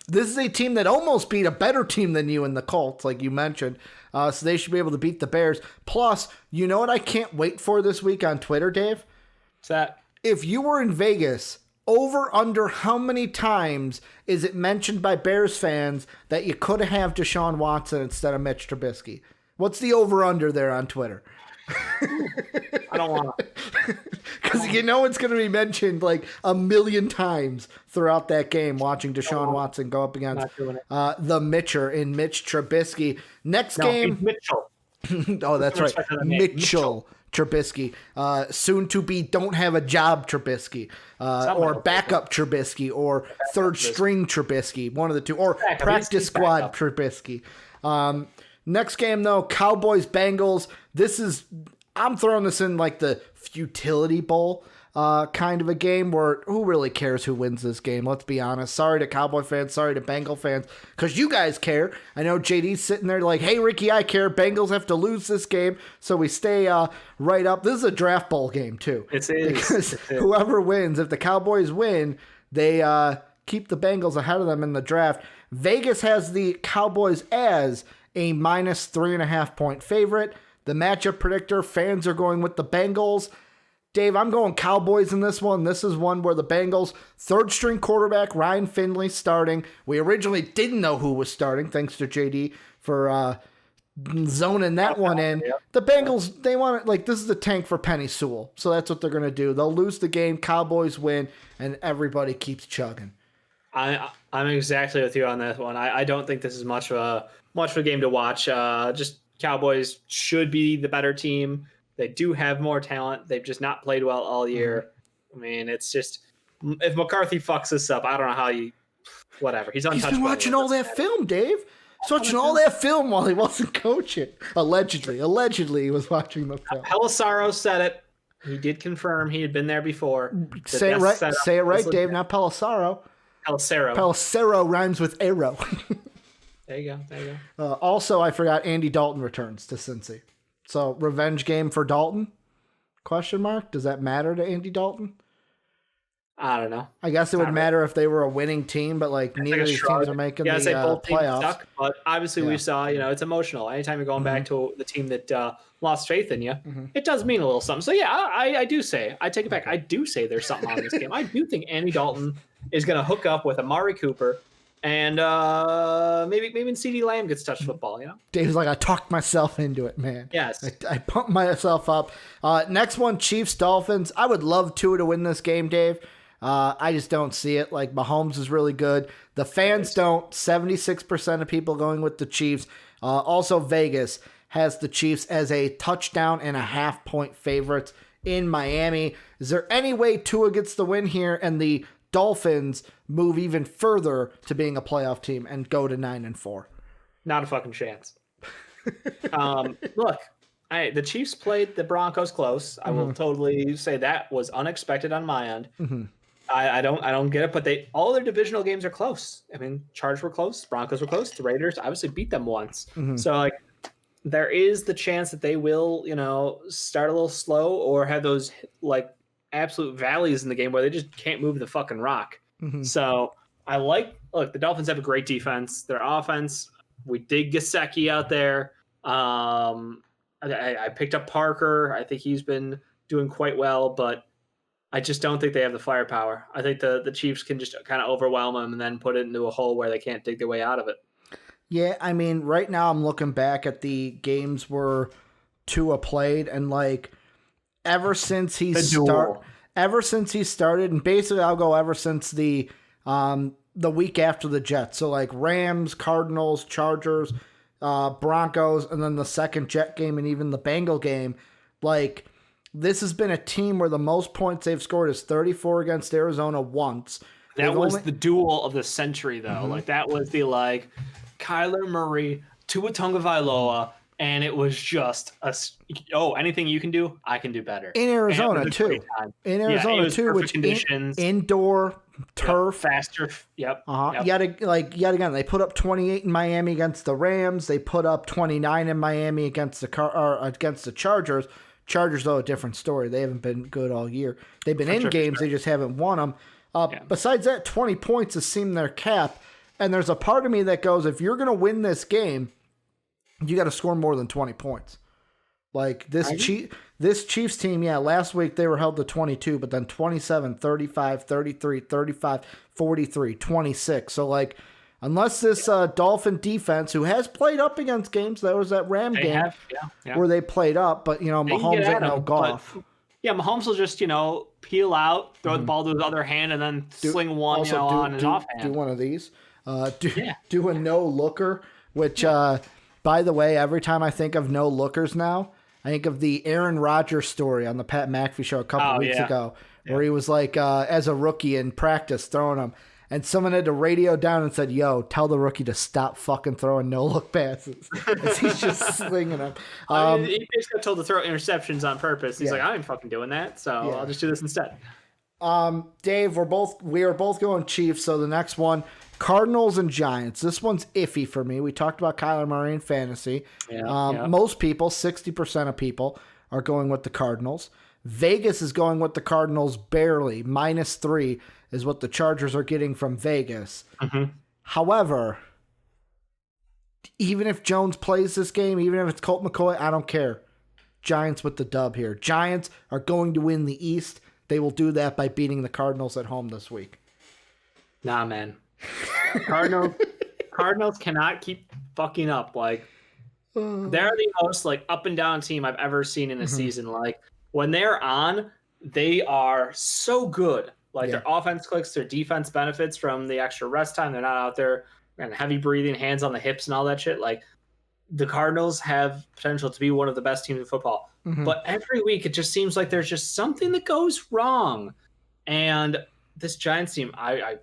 This is a team that almost beat a better team than you in the Colts, like you mentioned. So they should be able to beat the Bears. Plus, you know what I can't wait for this week on Twitter, Dave? What's that? If you were in Vegas, over under how many times is it mentioned by Bears fans that you could have Deshaun Watson instead of Mitch Trubisky? What's the over-under there on Twitter? I don't want to. Because you know it's going to be mentioned like a million times throughout that game, watching Deshaun Watson go up against the Mitcher in Mitch Trubisky. Next game. Mitchell. Oh, that's right. Mitchell Trubisky. Soon to be don't have a job Trubisky. Or backup Trubisky. Or third string Trubisky. One of the two. Or practice squad Trubisky. Next game, though, Cowboys-Bengals. I'm throwing this in like the futility bowl kind of a game where who really cares who wins this game? Let's be honest. Sorry to Cowboy fans. Sorry to Bengal fans. Because you guys care. I know JD's sitting there like, hey, Ricky, I care. Bengals have to lose this game. So we stay right up. This is a draft bowl game, too. It is. Because whoever wins, if the Cowboys win, they keep the Bengals ahead of them in the draft. Vegas has the Cowboys as a -3.5 point favorite. The matchup predictor, fans are going with the Bengals. Dave, I'm going Cowboys in this one. This is one where the Bengals, third string quarterback Ryan Finley starting. We originally didn't know who was starting, thanks to JD for zoning that one in. The Bengals, they want it, this is a tank for Penny Sewell. So that's what they're going to do. They'll lose the game, Cowboys win, and everybody keeps chugging. I'm exactly with you on that one. I don't think this is much of a game to watch. Just Cowboys should be the better team. They do have more talent. They've just not played well all year. I mean, it's just if McCarthy fucks this up, I don't know how whatever. He's untouchable. He's been watching all that film, Dave. He's watching all that film while he wasn't coaching. Allegedly, he was watching the film. Pelissaro said it. He did confirm he had been there before. Say it right, Dave. Not Pelissaro. Pelissaro rhymes with arrow. There you go. Also, I forgot Andy Dalton returns to Cincy. So, revenge game for Dalton? Question mark? Does that matter to Andy Dalton? I don't know. I guess it would matter if they were a winning team, but neither of these teams are making the playoffs. Suck, but obviously we saw, it's emotional. Anytime you're going back to the team that lost faith in you, it does mean a little something. So yeah, I do say, I take it back. I do say there's something on this game. I do think Andy Dalton is going to hook up with Amari Cooper. And maybe CeeDee Lamb gets touched football, Dave's like, I talked myself into it, man. Yes. I pumped myself up. Next one, Chiefs-Dolphins. I would love Tua to win this game, Dave. I just don't see it. Mahomes is really good. The fans don't. 76% of people going with the Chiefs. Also, Vegas has the Chiefs as a touchdown and a half-point favorites in Miami. Is there any way Tua gets the win here and the Dolphins move even further to being a playoff team and go to 9-4? Not a fucking chance. Look, the Chiefs played the Broncos close. I will totally say that was unexpected on my end. I don't get it, but all their divisional games are close. I mean, Chargers were close, Broncos were close, the Raiders obviously beat them once. So there is the chance that they will, start a little slow or have those absolute valleys in the game where they just can't move the fucking rock. So the Dolphins have a great defense. Their offense, we dig Gesicki out there. I picked up Parker. I think he's been doing quite well, but I just don't think they have the firepower. I think the Chiefs can just kind of overwhelm them and then put it into a hole where they can't dig their way out of it. Yeah, I mean, right now I'm looking back at the games where Tua played, and like ever since he started, and basically I'll go ever since the week after the Jets. So like Rams, Cardinals, Chargers, Broncos, and then the second Jet game, and even the Bengal game. Like this has been a team where the most points they've scored is 34 against Arizona once. That was the duel of the century, though. Mm-hmm. Like that was the Kyler Murray, Tua Tagovailoa, and it was just anything you can do, I can do better. In Arizona too. Which conditions, indoor turf, faster. Yep. Yet again, they put up 28 in Miami against the Rams. They put up 29 in Miami against the Chargers. Chargers, though, a different story. They haven't been good all year. They've been in games, they just haven't won them. Besides that, 20 points has seemed their cap. And there's a part of me that goes, if you're going to win this game, you got to score more than 20 points. Like this Chiefs team, last week they were held to 22, but then 27, 35, 33, 35, 43, 26. So like, unless this Dolphin defense, who has played up against games, that was that Ram game where they played up, but Mahomes ain't no golf. Mahomes will just, peel out, throw the ball to his other hand, and then sling one on his offhand. Do one of these. Do a no-looker, which, by the way, every time I think of no-lookers now, I think of the Aaron Rodgers story on the Pat McAfee show a couple weeks ago, where he was as a rookie in practice throwing them, and someone had to radio down and said, "Yo, tell the rookie to stop fucking throwing no-look passes." As he's just slinging them. He just got told to throw interceptions on purpose. He's like, "I ain't fucking doing that, so I'll just do this instead." Dave, we are both going Chiefs, so the next one, Cardinals and Giants. This one's iffy for me. We talked about Kyler Murray in fantasy. Most people, 60% of people, are going with the Cardinals. Vegas is going with the Cardinals barely. -3 is what the Chargers are getting from Vegas. Mm-hmm. However, even if Jones plays this game, even if it's Colt McCoy, I don't care. Giants with the dub here. Giants are going to win the East. They will do that by beating the Cardinals at home this week. Nah, man. Cardinals cannot keep fucking up. Like, they're the most up and down team I've ever seen in a season. Like, when they're on, they are so good. Their offense clicks, their defense benefits from the extra rest time. They're not out there and heavy breathing, hands on the hips and all that shit. Like, the Cardinals have potential to be one of the best teams in football. Mm-hmm. But every week it just seems like there's just something that goes wrong. And this Giants team, I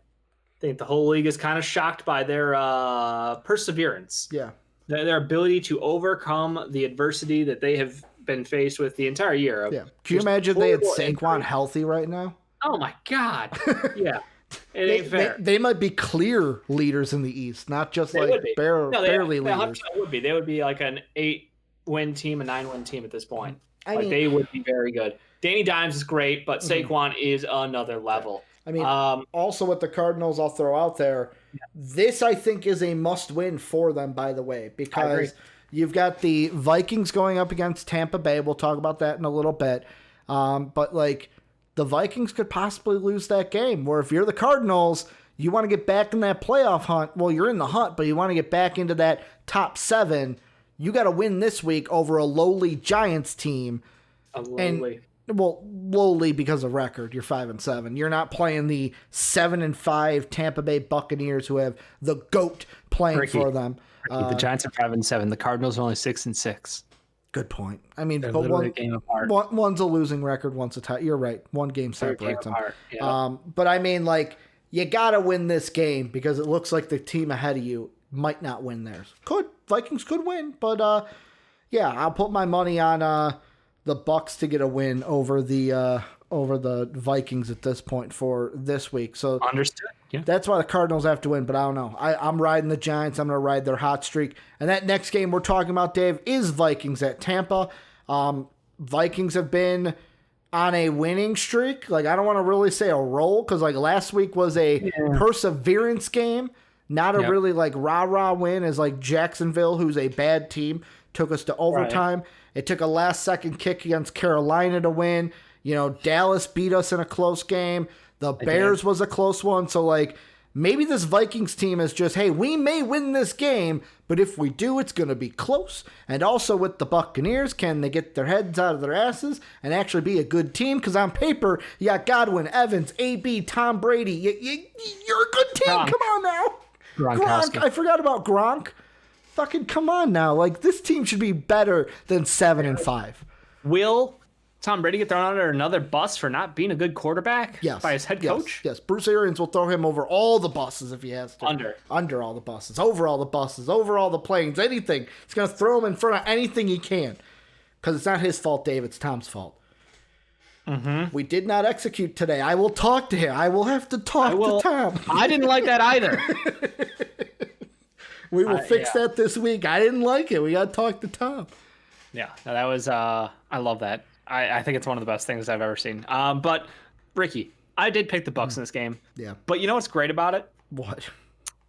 think the whole league is kind of shocked by their perseverance. Yeah. Their ability to overcome the adversity that they have been faced with the entire year. Can you imagine they had Saquon healthy right now? Oh, my God. Yeah. It ain't fair. They might be clear leaders in the East, not just barely leaders. They would be like an 8-win team, a 9-win team at this point. They would be very good. Danny Dimes is great, but Saquon is another level. Also with the Cardinals, I'll throw out there, this I think is a must-win for them, by the way, because you've got the Vikings going up against Tampa Bay. We'll talk about that in a little bit. But the Vikings could possibly lose that game, where if you're the Cardinals, you want to get back in that playoff hunt. Well, you're in the hunt, but you want to get back into that top 7. You got to win this week over a lowly Giants team. Lowly because of record. You're 5-7. You're not playing the 7-5 Tampa Bay Buccaneers, who have the GOAT playing for them. The Giants are 5-7. The Cardinals are only 6-6. Good point. They're but a game apart. One's a losing record, one's a tie. You're right. One game separates them. Yeah. But you got to win this game because it looks like the team ahead of you might not win theirs. Vikings could win, but I'll put my money on the Bucs to get a win over the Vikings at this point for this week. So understood. Yeah. That's why the Cardinals have to win, but I don't know. I'm riding the Giants. I'm going to ride their hot streak. And that next game we're talking about, Dave, is Vikings at Tampa. Vikings have been on a winning streak. I don't want to really say a roll because last week was a perseverance game, not a really rah-rah win as Jacksonville, who's a bad team, took us to overtime. Right. It took a last-second kick against Carolina to win. Dallas beat us in a close game. The Bears was a close one. So, maybe this Vikings team is just, hey, we may win this game, but if we do, it's going to be close. And also with the Buccaneers, can they get their heads out of their asses and actually be a good team? Because on paper, you got Godwin, Evans, AB, Tom Brady. You're a good team. Gronk. Come on now. Gronk. I forgot about Gronk. Fucking come on now. This team should be better than 7-5. Will Tom Brady get thrown under another bus for not being a good quarterback by his head coach? Yes. Bruce Arians will throw him over all the buses if he has to. Under all the buses. Over all the buses. Over all the planes. Anything. He's going to throw him in front of anything he can. Because it's not his fault, Dave. It's Tom's fault. Mm-hmm. We did not execute today. I will talk to him. I will have to talk to Tom. I didn't like that either. We will fix that this week. I didn't like it. We got to talk to Tom. Yeah. No, that was, I love that. I think it's one of the best things I've ever seen. But Ricky, I did pick the Bucks in this game. Yeah. But you know what's great about it? What?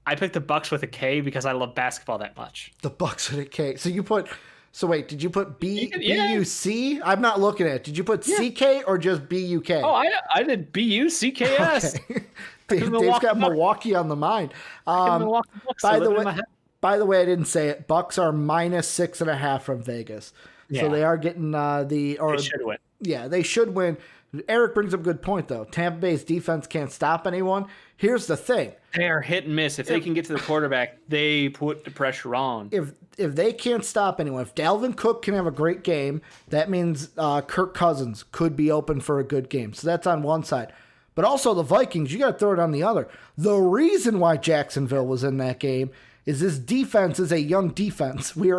I picked the Bucks with a K because I love basketball that much. The Bucks with a K. So wait, did you put B-U-C? I'm not looking at it. Did you put C-K or just B-U-K? Oh, I did B-U-C-K-S. Okay. Dave's got Milwaukee on the mind. By the way, I didn't say it. Bucks are -6.5 from Vegas. Yeah. So they are getting they should win. Yeah, they should win. Eric brings up a good point, though. Tampa Bay's defense can't stop anyone. Here's the thing. They are hit and miss. If they can get to the quarterback, they put the pressure on. If they can't stop anyone, if Dalvin Cook can have a great game, that means Kirk Cousins could be open for a good game. So that's on one side. But also the Vikings, you got to throw it on the other. The reason why Jacksonville was in that game is this defense is a young defense. We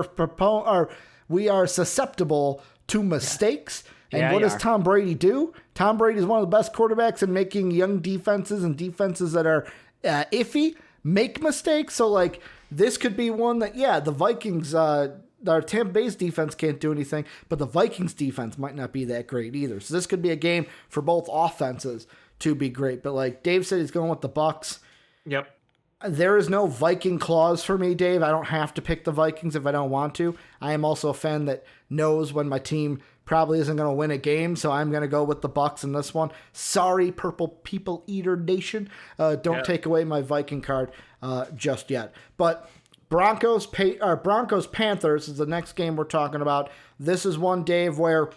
are susceptible to mistakes. And what does Tom Brady do? Tom Brady is one of the best quarterbacks in making young defenses and defenses that are iffy make mistakes. So, this could be one that, the Vikings, our Tampa Bay's defense can't do anything, but the Vikings defense might not be that great either. So this could be a game for both offenses to be great. But like Dave said, he's going with the Bucks. Yep. There is no Viking clause for me, Dave. I don't have to pick the Vikings if I don't want to. I am also a fan that knows when my team probably isn't going to win a game, so I'm going to go with the Bucks in this one. Sorry, Purple People Eater Nation. Don't take away my Viking card just yet. But Broncos Panthers is the next game we're talking about. This is one, Dave, where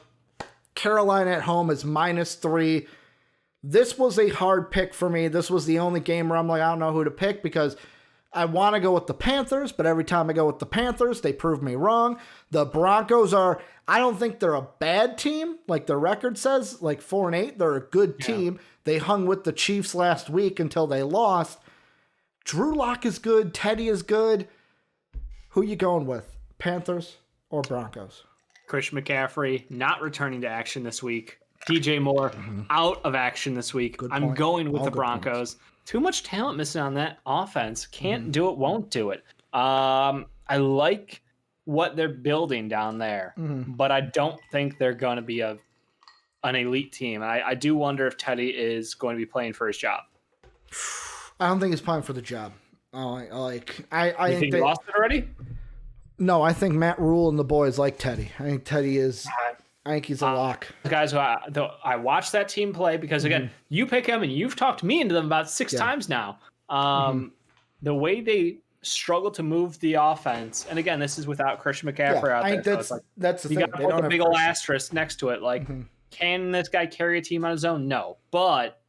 Carolina at home is -3. This was a hard pick for me. This was the only game where I'm like, I don't know who to pick because I want to go with the Panthers, but every time I go with the Panthers, they prove me wrong. The Broncos I don't think they're a bad team, like their record says, like 4-8. They're a good team. They hung with the Chiefs last week until they lost. Drew Lock is good. Teddy is good. Who you going with, Panthers or Broncos? Christian McCaffrey not returning to action this week. DJ Moore out of action this week. I'm going with the Broncos. Too much talent missing on that offense. Can't do it, won't do it. I like what they're building down there, but I don't think they're going to be an elite team. I do wonder if Teddy is going to be playing for his job. I don't think he's playing for the job. I think he lost it already? No, I think Matt Rule and the boys like Teddy. I think Teddy is... I think he's a lock. The guys who I watched that team play because, again, you pick them and you've talked me into them about 6 times now. The way they struggle to move the offense, and again, this is without Christian McCaffrey out there. That's the thing. You got to put a big old asterisk next to it. Like, can this guy carry a team on his own? No. But,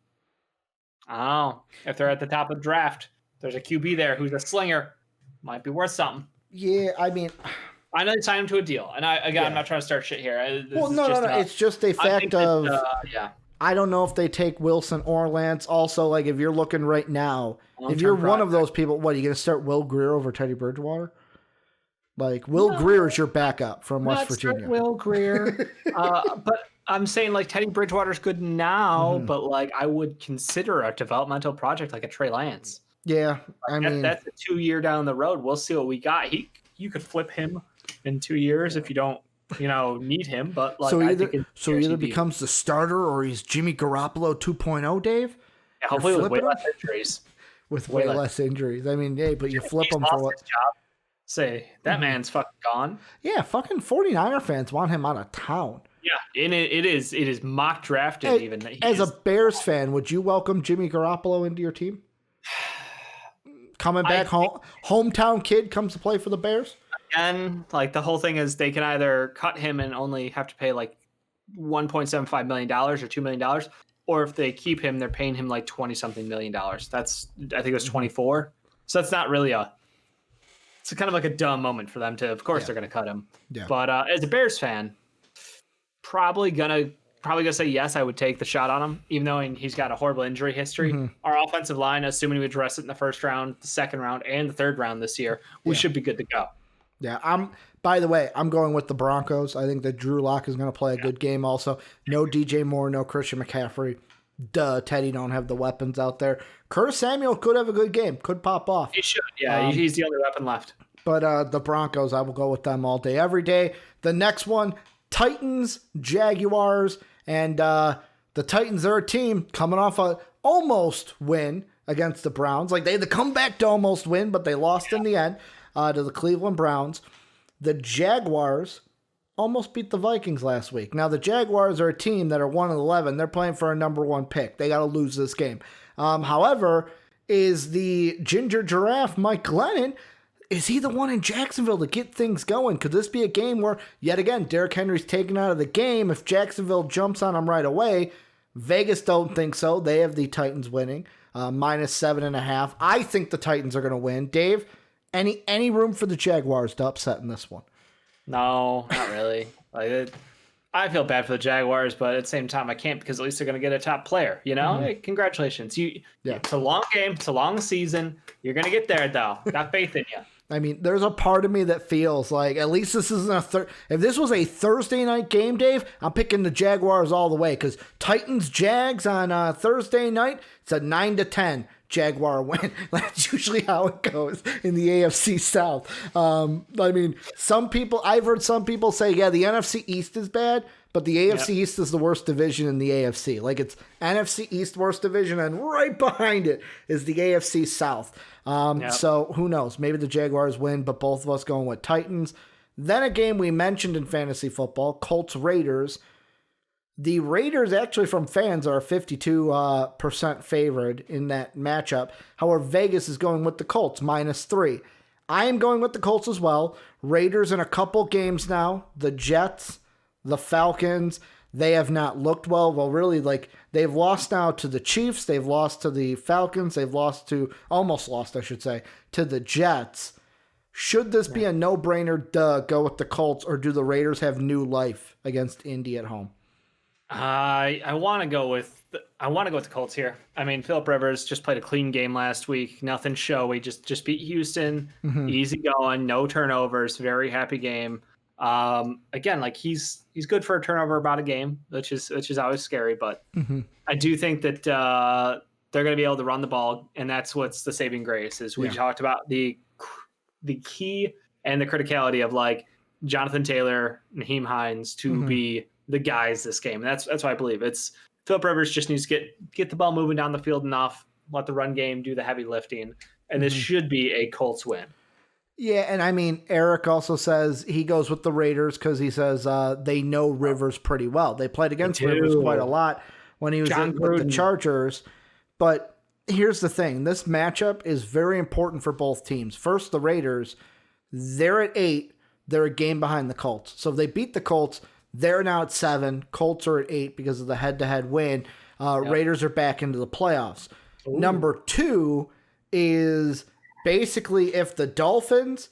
I don't know. If they're at the top of the draft, there's a QB there who's a slinger. Might be worth something. Yeah, I mean... I know they signed him to a deal, and I'm not trying to start shit here. It's just a fact of I don't know if they take Wilson or Lance. Also, like if you're looking right now, if you're one of those people, what are you going to start Will Grier over Teddy Bridgewater? Like Will Grier is your backup from West Virginia. Will Grier, but I'm saying like Teddy Bridgewater's good now, but like I would consider a developmental project like a Trey Lance. Yeah, that's a 2-year down the road. We'll see what we got. You could flip him in 2 years if you don't, need him. But like, so either becomes the starter or he's Jimmy Garoppolo 2.0, Dave. Yeah, hopefully with way less injuries. With way less injuries. I mean, but you flip him for what? Say, that man's fucking gone. Yeah, fucking 49er fans want him out of town. Yeah, and it is mock drafted Hey, even. as a Bears fan, would you welcome Jimmy Garoppolo into your team? Coming back home, hometown kid comes to play for the Bears? Again, like the whole thing is they can either cut him and only have to pay like $1.75 million or $2 million, or if they keep him, they're paying him like 20-something million dollars. That's, I think it was 24. So that's not really it's kind of like a dumb moment for them to, of course they're going to cut him. Yeah. But as a Bears fan, probably gonna say yes, I would take the shot on him, even though he's got a horrible injury history. Our offensive line, assuming we address it in the first round, the second round, and the third round this year, we should be good to go. Yeah, by the way, I'm going with the Broncos. I think that Drew Lock is going to play a good game also. No DJ Moore, no Christian McCaffrey. Duh, Teddy don't have the weapons out there. Curtis Samuel could have a good game. Could pop off. He should. Yeah, he's the only weapon left. But the Broncos, I will go with them all day, every day. The next one, Titans, Jaguars, and the Titans are a team coming off a almost win against the Browns. Like, they had to come back to almost win, but they lost in the end to the Cleveland Browns. The Jaguars almost beat the Vikings last week. Now, the Jaguars are a team that are 1-11. They're playing for a number one pick. They got to lose this game. However, is the Ginger Giraffe, Mike Glennon, is he the one in Jacksonville to get things going? Could this be a game where, yet again, Derrick Henry's taken out of the game? If Jacksonville jumps on him right away, Vegas don't think so. They have the Titans winning, -7.5. I think the Titans are going to win. Dave, any room for the Jaguars to upset in this one? No, not really. I feel bad for the Jaguars, but at the same time, I can't, because at least they're going to get a top player. You know, Hey, congratulations. It's a long game. It's a long season. You're going to get there, though. Got faith in you. I mean, there's a part of me that feels like at least this isn't if this was a Thursday night game, Dave, I'm picking the Jaguars all the way, because Titans-Jags on Thursday night, it's a 9-10 Jaguar win. That's usually how it goes in the AFC South. I mean, I've heard some people say, yeah, the NFC East is bad, but the AFC East is the worst division in the AFC. Like, it's NFC East worst division, and right behind it is the AFC South. So who knows? Maybe the Jaguars win, but both of us going with Titans. Then a game we mentioned in fantasy football, Colts-Raiders. The Raiders, actually, from fans, are 52% favored in that matchup. However, Vegas is going with the Colts, -3. I am going with the Colts as well. Raiders in a couple games now. The Jets, the Falcons, they have not looked well. Well, really, they've lost now to the Chiefs. They've lost to the Falcons. They've almost lost, I should say, to the Jets. Should this be a no-brainer, go with the Colts, or do the Raiders have new life against Indy at home? I want to go with the Colts here. I mean, Phillip Rivers just played a clean game last week. Nothing showy. Just beat Houston. Easy going. No turnovers. Very happy game. Again, he's good for a turnover about a game, which is always scary. But I do think that they're going to be able to run the ball, and that's what's the saving grace. Is we talked about the key and the criticality of Jonathan Taylor, Naheem Hines to be the guys this game. And that's why I believe it's Phillip Rivers just needs to get the ball moving down the field enough, let the run game do the heavy lifting, and this should be a Colts win. Yeah, and I mean, Eric also says he goes with the Raiders because he says they know Rivers pretty well. They played against Rivers quite a lot when he was with the Chargers. But here's the thing. This matchup is very important for both teams. First, the Raiders, they're at 8. They're a game behind the Colts. So if they beat the Colts, they're now at 7. Colts are at 8 because of the head-to-head win. Raiders are back into the playoffs. Ooh. Number 2 is basically if the Dolphins,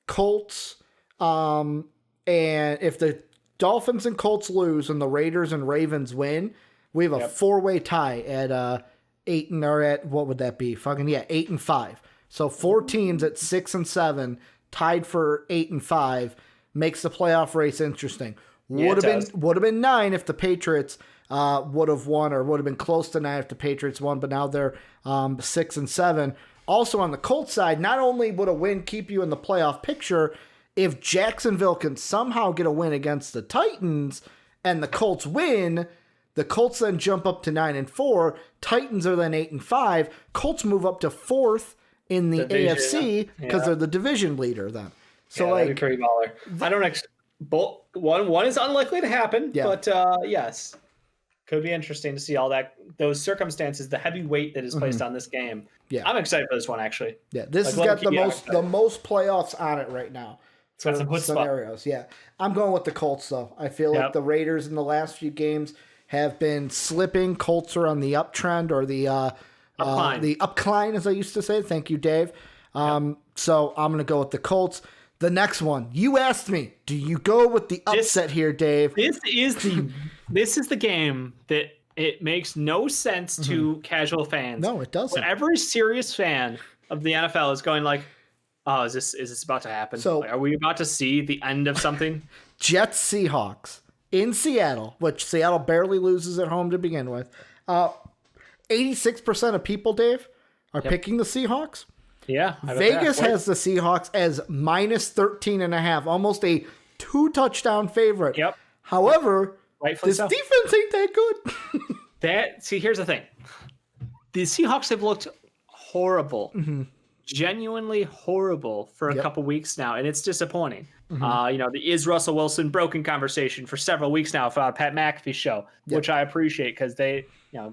Colts, and if the Dolphins and Colts lose and the Raiders and Ravens win, we have a 4-way tie at 8 what would that be? 8 and 5. So 4 teams at 6 and 7 tied for 8 and 5 makes the playoff race interesting. Would have been 9 if the Patriots would have won, or would have been close to 9 if the Patriots won, but now they're 6 and 7. Also on the Colts side, not only would a win keep you in the playoff picture, if Jacksonville can somehow get a win against the Titans and the Colts win, the Colts then jump up to 9 and 4. Titans are then 8 and 5. Colts move up to 4th in the AFC because they're the division leader then. So yeah, that'd be pretty baller. I don't both one is unlikely to happen, but yes, could be interesting to see all those circumstances, the heavy weight that is placed on this game. Yeah, I'm excited for this one actually. Yeah, this has got the most playoffs on it right now. It's got some scenarios. Yeah, I'm going with the Colts though. I feel like the Raiders in the last few games have been slipping. Colts are on the uptrend or the upcline, as I used to say. Thank you, Dave. So I'm going to go with the Colts. The next one, you asked me, do you go with the upset here, Dave? This is the game that it makes no sense to casual fans. No, it doesn't. But every serious fan of the NFL is going like, oh, is this about to happen? So, like, are we about to see the end of something? Jets Seahawks in Seattle, which Seattle barely loses at home to begin with. 86% of people, Dave, are picking the Seahawks. Yeah. Vegas has the Seahawks as minus 13.5, almost a 2-touchdown favorite. Yep. However, rightfully this defense ain't that good. Here's the thing. The Seahawks have looked horrible. Genuinely horrible for a couple weeks now, and it's disappointing. The is Russell Wilson broken conversation for several weeks now for Pat McAfee's show, which I appreciate because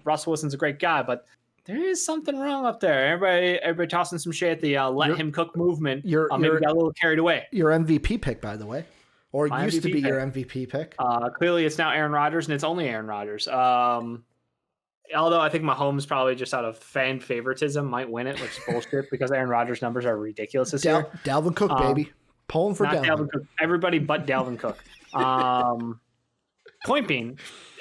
Russell Wilson's a great guy, but there is something wrong up there. Everybody tossing some shit at the let him cook movement. Maybe got a little carried away. Your MVP pick, by the way, or it used to be your MVP pick. Clearly, it's now Aaron Rodgers, and it's only Aaron Rodgers. Although I think Mahomes probably just out of fan favoritism might win it, which is bullshit because Aaron Rodgers' numbers are ridiculous this year. Dalvin Cook, baby. Pulling for Dalvin Cook. Everybody but Dalvin Cook. Point being,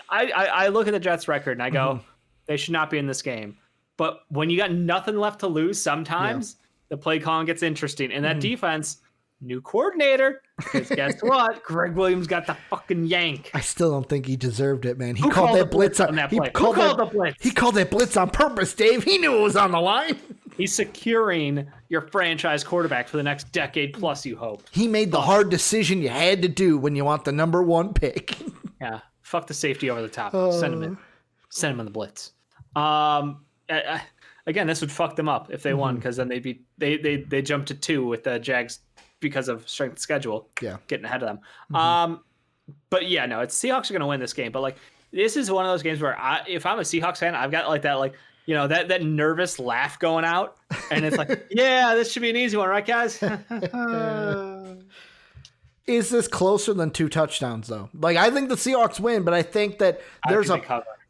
I look at the Jets' record and I go, they should not be in this game. But when you got nothing left to lose, sometimes the play calling gets interesting. And that defense, new coordinator, because guess what? Greg Williams got the fucking yank. I still don't think he deserved it, man. He called that blitz on that play. Who called the blitz? He called that blitz on purpose, Dave. He knew it was on the line. He's securing your franchise quarterback for the next decade plus, you hope. He made the hard decision you had to do when you want the number 1 pick. Yeah. Fuck the safety over the top. Send him in. Send him on the blitz. Again, this would fuck them up if they won, because then they jump to 2 with the Jags because of strength of schedule. Yeah, getting ahead of them. But yeah, no, it's Seahawks are going to win this game. But like, this is one of those games where if I'm a Seahawks fan, I've got like that that nervous laugh going out, and it's like, yeah, this should be an easy one, right, guys? Is this closer than 2 touchdowns though? Like, I think the Seahawks win, but I think that I think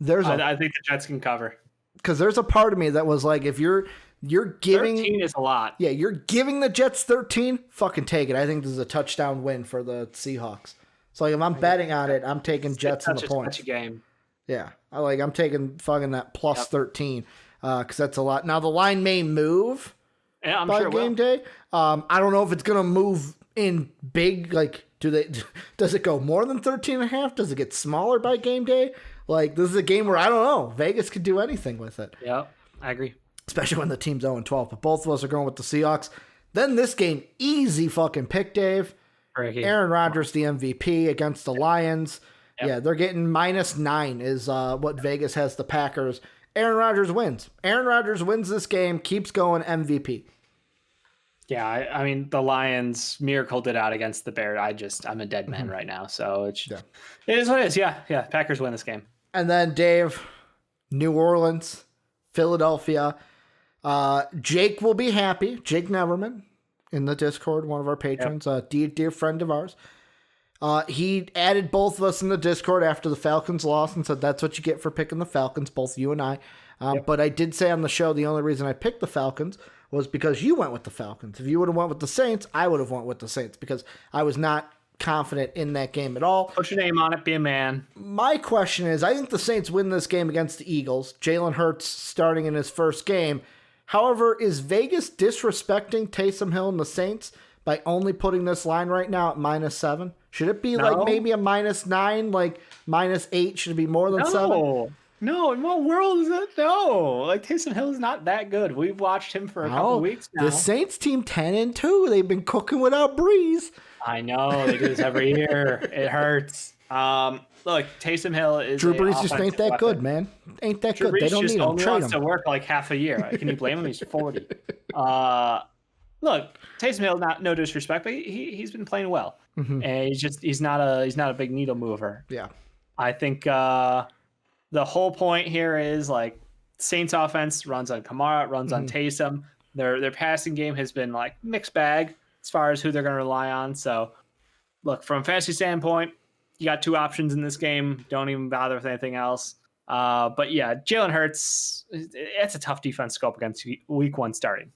the Jets can cover. Because there's a part of me that was like, if you're giving 13 is a lot. Yeah, you're giving the Jets 13, fucking take it. I think this is a touchdown win for the Seahawks. So like, if I'm betting on it, I'm taking Jets in the points. Game. Yeah, I'm taking fucking that plus 13 because that's a lot. Now the line may move by game day. I don't know if it's gonna move in big. Like, does it go more than 13.5? Does it get smaller by game day? Like, this is a game where I don't know. Vegas could do anything with it. Yeah, I agree. Especially when the team's 0-12. But both of us are going with the Seahawks. Then this game, easy fucking pick, Dave. Aaron Rodgers, the MVP against the Lions. Yep. Yeah, they're getting -9 is what Vegas has the Packers. Aaron Rodgers wins. Aaron Rodgers wins this game, keeps going, MVP. Yeah, I mean, the Lions miracled it out against the Bears. I'm a dead man right now. So it is what it is. Yeah, Packers win this game. And then, Dave, New Orleans, Philadelphia. Jake will be happy. Jake Neverman in the Discord, one of our patrons, dear friend of ours. He added both of us in the Discord after the Falcons lost and said that's what you get for picking the Falcons, both you and I. But I did say on the show the only reason I picked the Falcons was because you went with the Falcons. If you would have went with the Saints, I would have went with the Saints because I was not confident in that game at all. Put your name on it, be a man. My question is, I think the Saints win this game against the Eagles. Jalen Hurts starting in his first game. However, is Vegas disrespecting Taysom Hill and the Saints by only putting this line right now at -7? Should it be like maybe a -9, like -8? Should it be more than 7? No, in what world is that? No, like Taysom Hill is not that good. We've watched him for a couple weeks now. The Saints team 10-2. They've been cooking without Breeze. I know they do this every year. It hurts. Look, Taysom Hill is Drew Brees just ain't that good, man. Ain't that good. They don't need him. Trade him. To work like half a year. Can you blame him? He's 40. look, Taysom Hill, no disrespect, but he's been playing well, and he's not a big needle mover. Yeah. I think the whole point here is like Saints offense runs on Kamara, runs on Taysom. Their passing game has been like mixed bag as far as who they're going to rely on. So, look, from a fantasy standpoint, you got two options in this game. Don't even bother with anything else. But yeah, Jalen Hurts, it's a tough defense to go up against week 1 starting.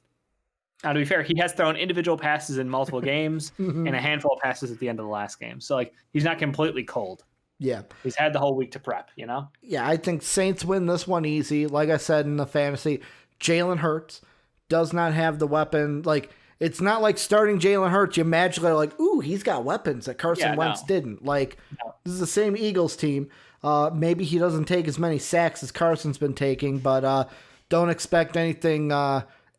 Now, to be fair, he has thrown individual passes in multiple games and a handful of passes at the end of the last game. So, like, he's not completely cold. Yeah. He's had the whole week to prep, you know? Yeah, I think Saints win this one easy. Like I said in the fantasy, Jalen Hurts does not have the weapon. Like, it's not like starting Jalen Hurts, you magically are like, ooh, he's got weapons that Carson Wentz didn't. Like, this is the same Eagles team. Maybe he doesn't take as many sacks as Carson's been taking, but don't expect anything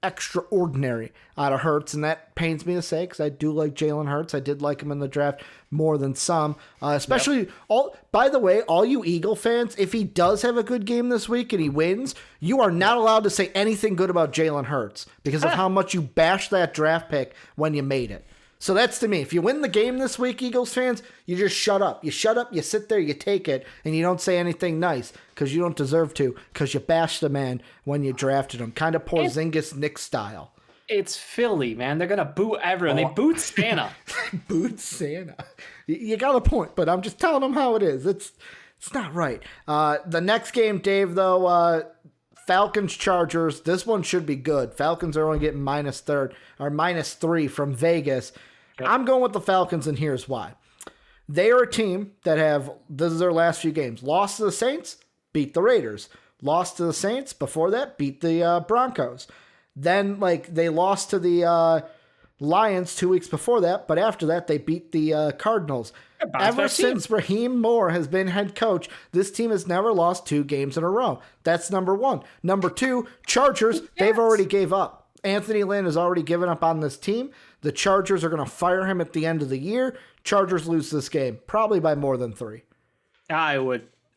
extraordinary out of Hurts, and that pains me to say because I do like Jalen Hurts. I did like him in the draft more than some, especially by the way, all you Eagle fans, if he does have a good game this week and he wins, you are not allowed to say anything good about Jalen Hurts because of how much you bashed that draft pick when you made it. So that's to me. If you win the game this week, Eagles fans, you just shut up. You shut up, you sit there, you take it, and you don't say anything nice because you don't deserve to because you bashed the man when you drafted him. Kind of Porzingis Nick style. It's Philly, man. They're going to boo everyone. They booed Santa. Booed Santa. You got a point, but I'm just telling them how it is. It's not right. The next game, Dave, though, Falcons-Chargers. This one should be good. Falcons are only getting -3 from Vegas. Yep. I'm going with the Falcons, and here's why. They are a team that this is their last few games. Lost to the Saints, beat the Raiders. Lost to the Saints, before that, beat the Broncos. Then, they lost to the Lions 2 weeks before that, but after that, they beat the Cardinals. Ever since Raheem Moore has been head coach, this team has never lost 2 games in a row. That's number 1. Number 2, Chargers, they've already gave up. Anthony Lynn has already given up on this team. The Chargers are going to fire him at the end of the year. Chargers lose this game, probably by more than 3. I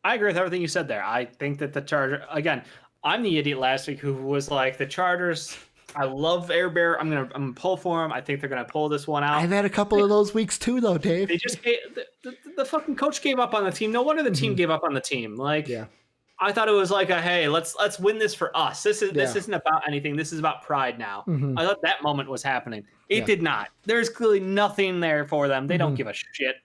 agree with everything you said there. I think that the Chargers, again, I'm the idiot last week who was like, the Chargers, I love Air Bear. I'm gonna pull for them. I think they're gonna pull this one out. I've had a couple of those weeks too, though, Dave. They just the fucking coach gave up on the team. No wonder the team gave up on the team. I thought it was like hey, let's win this for us. This isn't about anything. This is about pride now. I thought that moment was happening. It did not. There's clearly nothing there for them. They don't give a shit.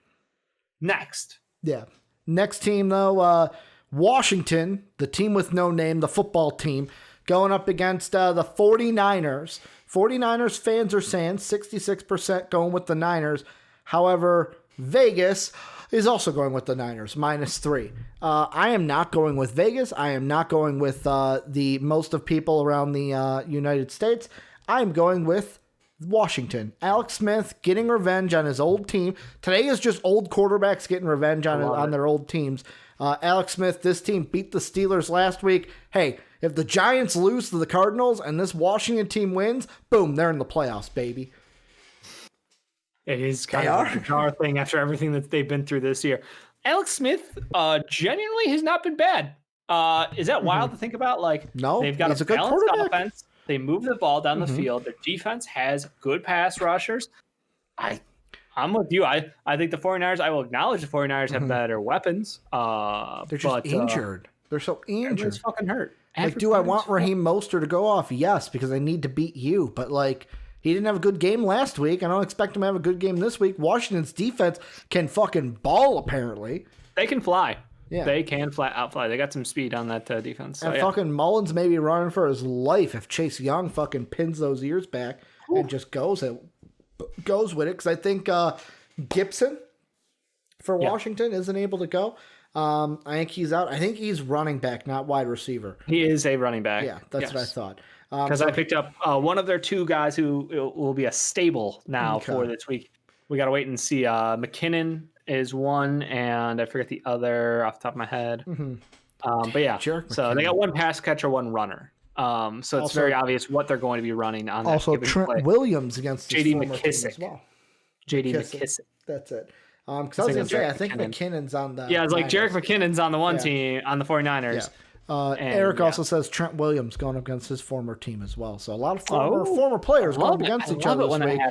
Next. Yeah. Next team though, Washington, the team with no name, the football team, going up against the 49ers. 49ers fans are saying 66% going with the Niners. However, Vegas is also going with the Niners, -3. I am not going with Vegas. I am not going with the most of people around the United States. I am going with Washington. Alex Smith getting revenge on his old team. Today is just old quarterbacks getting revenge on their old teams. Alex Smith, this team beat the Steelers last week. Hey, if the Giants lose to the Cardinals and this Washington team wins, boom, they're in the playoffs, baby. It is kind of a bizarre thing after everything that they've been through this year. Alex Smith genuinely has not been bad. Is that wild to think about? No, they've got a good balanced offense. They move the ball down the field. Their defense has good pass rushers. I'm with you. I think the 49ers, I will acknowledge the 49ers have better weapons. They're just injured. They're so injured. Everyone's fucking hurt. Do I want Raheem Mostert to go off? Yes, because I need to beat you. But, he didn't have a good game last week. I don't expect him to have a good game this week. Washington's defense can fucking ball, apparently. They can fly. Yeah. They can outfly. They got some speed on that defense. So, and fucking Mullins may be running for his life if Chase Young fucking pins those ears back and just goes with it. Because I think Gibson for Washington isn't able to go. I think he's out. I think he's running back, not wide receiver. He is a running back. Yeah, that's what I thought. Because I picked up one of their 2 guys who will be a stable now for this week. We got to wait and see. McKinnon is one, and I forget the other off the top of my head. But yeah, so they got 1 pass catcher, 1 runner. So it's very obvious what they're going to be running on that. Also, Trent Williams against J.D. McKissick as well. J.D. McKissick. That's it. Because I was going to say, I think McKinnon's on the it's like Jerick McKinnon's on the one team, on the 49ers. Eric also says Trent Williams going up against his former team as well. So a lot of former players going up against each other this week.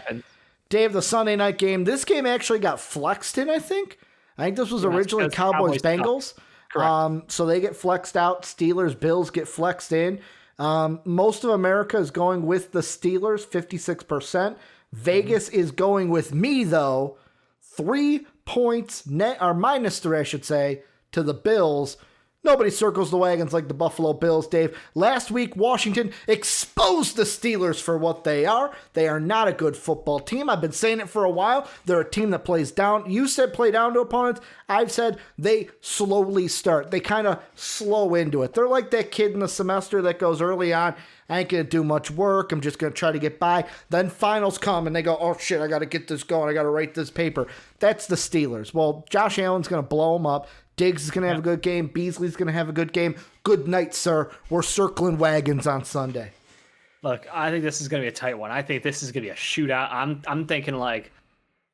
Dave, the Sunday night game. This game actually got flexed in, I think. I think this was originally Cowboys-Bengals. Correct. So they get flexed out. Steelers, Bills get flexed in. Most of America is going with the Steelers, 56%. Vegas is going with me, though. 3 points net, or -3, I should say, to the Bills. Nobody circles the wagons like the Buffalo Bills, Dave. Last week, Washington exposed the Steelers for what they are. They are not a good football team. I've been saying it for a while. They're a team that plays down. You said play down to opponents. I've said they slowly start. They kind of slow into it. They're like that kid in the semester that goes early on, I ain't going to do much work. I'm just going to try to get by. Then finals come and they go, oh shit, I got to get this going. I got to write this paper. That's the Steelers. Well, Josh Allen's going to blow them up. Diggs is going to have a good game. Beasley's going to have a good game. Good night, sir. We're circling wagons on Sunday. Look, I think this is going to be a tight one. I think this is going to be a shootout. I'm thinking like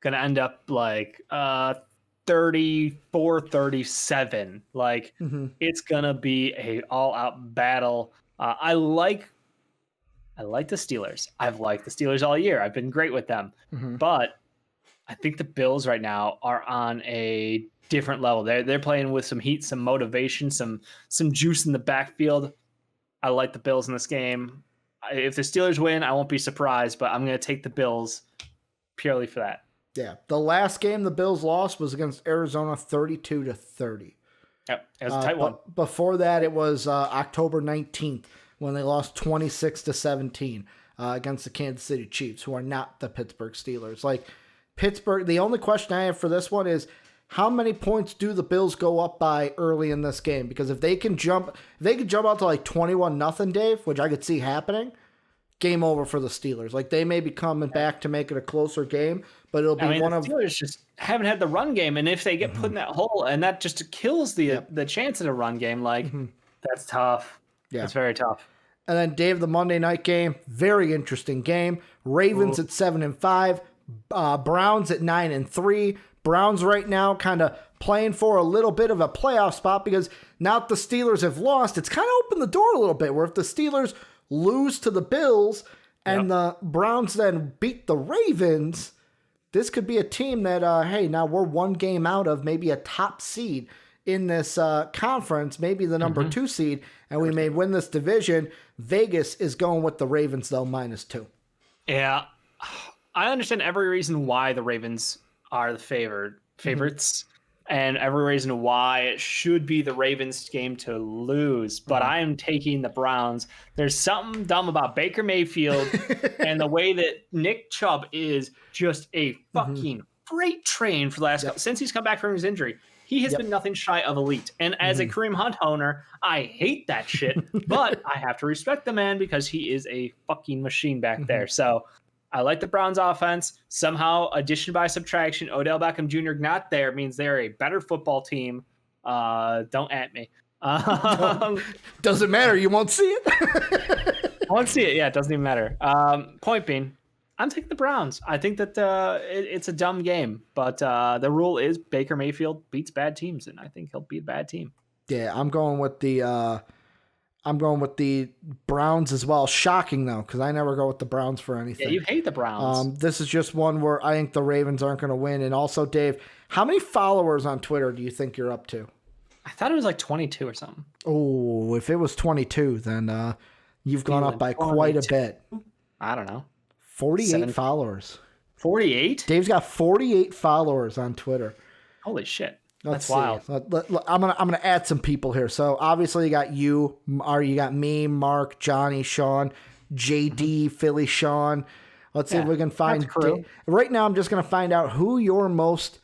going to end up like 34-37. Like it's going to be a all-out battle. I like the Steelers. I've liked the Steelers all year. I've been great with them. But I think the Bills right now are on a different level. They're playing with some heat, some motivation, some juice in the backfield. I like the Bills in this game. If the Steelers win, I won't be surprised, but I'm going to take the Bills purely for that. Yeah. The last game the Bills lost was against Arizona, 32-30. Yep, it was a tight one. Before that, it was October 19th when they lost 26-17 against the Kansas City Chiefs, who are not the Pittsburgh Steelers. Like Pittsburgh, the only question I have for this one is how many points do the Bills go up by early in this game? Because if they can jump out to like 21-0, Dave, which I could see happening, game over for the Steelers. Like they may be coming back to make it a closer game, but it'll be the Steelers just haven't had the run game, and if they get put in that hole, and that just kills the chance of a run game, like that's tough. Yeah, it's very tough. And then Dave, the Monday night game, very interesting game. Ravens at 7-5, Browns at 9-3. Browns right now kind of playing for a little bit of a playoff spot because now that the Steelers have lost, it's kind of opened the door a little bit where if the Steelers lose to the Bills and the Browns then beat the Ravens, this could be a team that, hey, now we're one game out of maybe a top seed in this conference, maybe the number 2 seed, and we may win this division. Vegas is going with the Ravens, though, -2. Yeah, I understand every reason why the Ravens are the favorites, and every reason why it should be the Ravens game to lose, but I am taking the Browns. There's something dumb about Baker Mayfield and the way that Nick Chubb is just a fucking freight train for the last couple, since he's come back from his injury. He has been nothing shy of elite. And as a Kareem Hunt owner, I hate that shit, but I have to respect the man because he is a fucking machine back there. So I like the Browns offense. Somehow, addition by subtraction, Odell Beckham Jr. not there means they're a better football team. Don't at me. Doesn't matter. You won't see it. I won't see it. Yeah, it doesn't even matter. Point being, I'm taking the Browns. I think that it's a dumb game, but the rule is Baker Mayfield beats bad teams, and I think he'll beat a bad team. Yeah, I'm going with the Browns as well. Shocking, though, because I never go with the Browns for anything. Yeah, you hate the Browns. This is just one where I think the Ravens aren't going to win. And also, Dave, how many followers on Twitter do you think you're up to? I thought it was like 22 or something. Oh, if it was 22, then you've gone up by quite a bit. I don't know. 48 followers. 48? Dave's got 48 followers on Twitter. Holy shit. That's wild. I'm gonna add some people here. So obviously you got you got me, Mark, Johnny, Sean, JD, Philly, Sean. Let's see if we can find. Right now, I'm just gonna find out who your most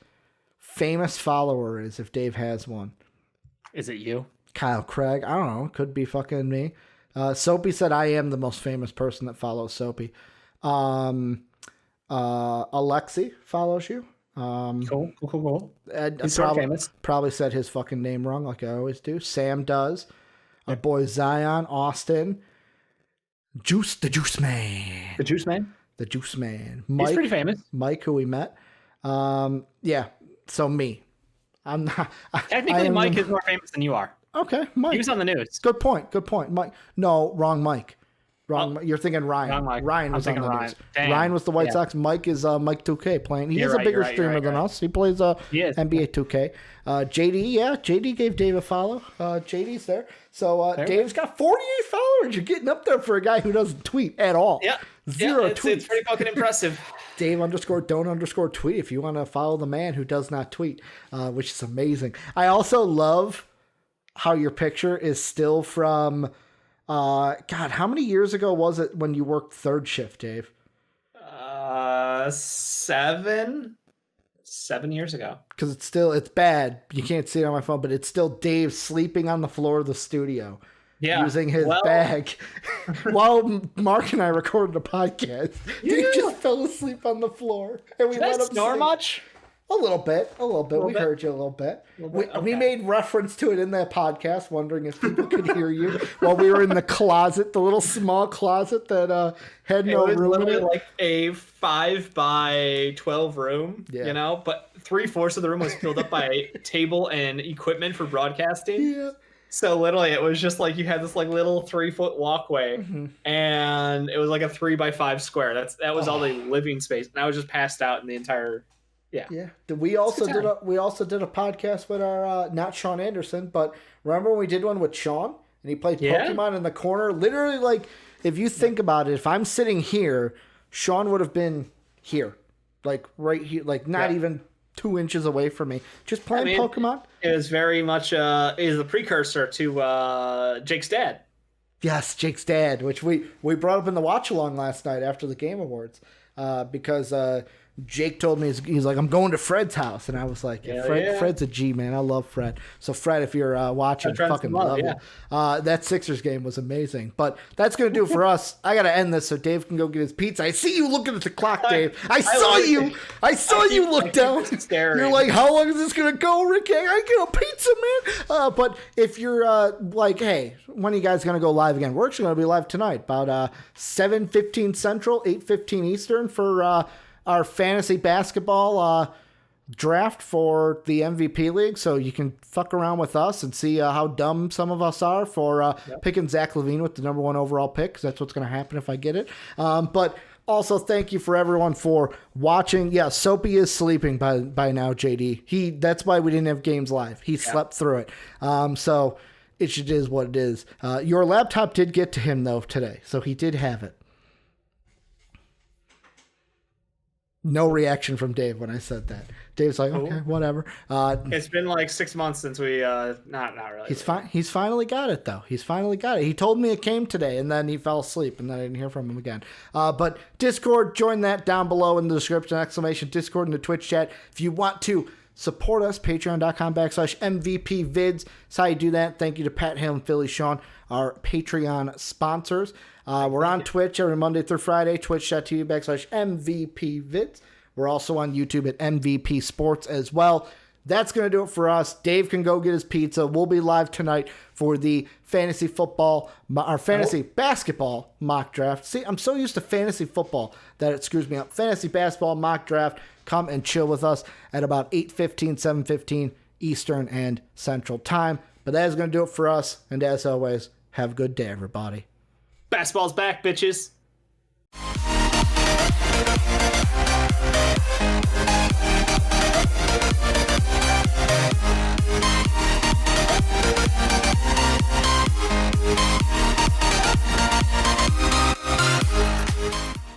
famous follower is. If Dave has one, is it you? Kyle Craig? I don't know. Could be fucking me. Soapy said I am the most famous person that follows Soapy. Alexi follows you. Cool. He's probably said his fucking name wrong, like I always do. Sam does. Our boy Zion, Austin, the Juice Man. The Juice Man. Mike, he's pretty famous. Mike, who we met. Yeah. So me. I'm not. Technically, Mike is more famous than you are. Okay, Mike. He was on the news. Good point. Mike. No, wrong Mike. You're thinking Ryan. Wrong Mike. Ryan was on the Ryan. news. Damn. Ryan was the White Yeah. Sox. Mike is Mike 2K playing. He is a right, bigger you're right, streamer than us. He plays NBA 2K. JD, JD gave Dave a follow. JD's there. So Dave's got 48 followers. You're getting up there for a guy who doesn't tweet at all. Yeah. Zero it's, tweets. It's pretty fucking impressive. Dave_don't_tweet if you want to follow the man who does not tweet, which is amazing. I also love how your picture is still from, God, how many years ago was it when you worked third shift, Dave? 7 years ago. Because it's bad. You can't see it on my phone, but it's still Dave sleeping on the floor of the studio. Yeah. Using his bag while Mark and I recorded a podcast. Dave just fell asleep on the floor. And we Did I let him snore sleep. much? A little bit. We heard you a little bit. We made reference to it in that podcast, wondering if people could hear you while we were in the closet, the little small closet that had no room in it. Like a 5 by 12 room, you know, but 3/4 of the room was filled up by table and equipment for broadcasting. Yeah. So literally, it was just like you had this like little 3-foot walkway, and it was like a 3 by 5 square. That was all the living space, and I was just passed out in the entire. Yeah. We also did a podcast with our not Sean Anderson, but remember when we did one with Sean and he played Pokemon in the corner? Literally, like if you think about it, if I'm sitting here, Sean would have been here, like right here, like not even 2 inches away from me, just playing Pokemon. It was very much is the precursor to Jake's dad. Yes, Jake's dad, which we brought up in the watch along last night after the Game Awards, because Jake told me he's like, I'm going to Fred's house, and I was like, Fred's a G, man. I love Fred. So Fred, if you're watching, fucking love you. That Sixers game was amazing. But that's gonna do it for us. I gotta end this so Dave can go get his pizza. I see you looking at the clock, Dave. I saw you look down. You're like, how long is this gonna go, Ricky? I get a pizza, man. But if you're like, hey, when are you guys gonna go live again? We're actually gonna be live tonight, about 7:15 Central, 8:15 Eastern for our fantasy basketball draft for the MVP League, so you can fuck around with us and see how dumb some of us are for picking Zach LaVine with the number 1 overall pick, because that's what's going to happen if I get it. But also, thank you for everyone for watching. Yeah, Soapy is sleeping by now, JD. That's why we didn't have games live. He slept through it. So it is what it is. Your laptop did get to him, though, today, so he did have it. No reaction from Dave when I said that. Dave's like, okay, whatever. It's been like 6 months since we not really. He's fine. He's finally got it though. He's finally got it. He told me it came today, and then he fell asleep, and then I didn't hear from him again. But Discord, join that down below in the description. ! Discord in the Twitch chat. If you want to support us, patreon.com/MVPvids. That's how you do that. Thank you to Pat Hale and Philly Sean, our Patreon sponsors. We're on Twitch every Monday through Friday, twitch.tv/MVPvids. We're also on YouTube at MVP Sports as well. That's going to do it for us. Dave can go get his pizza. We'll be live tonight for the fantasy basketball mock draft. See, I'm so used to fantasy football that it screws me up. Fantasy basketball mock draft. Come and chill with us at about 8:15, 7:15 Eastern and Central Time. But that is going to do it for us. And as always, have a good day, everybody. Basketball's back, bitches.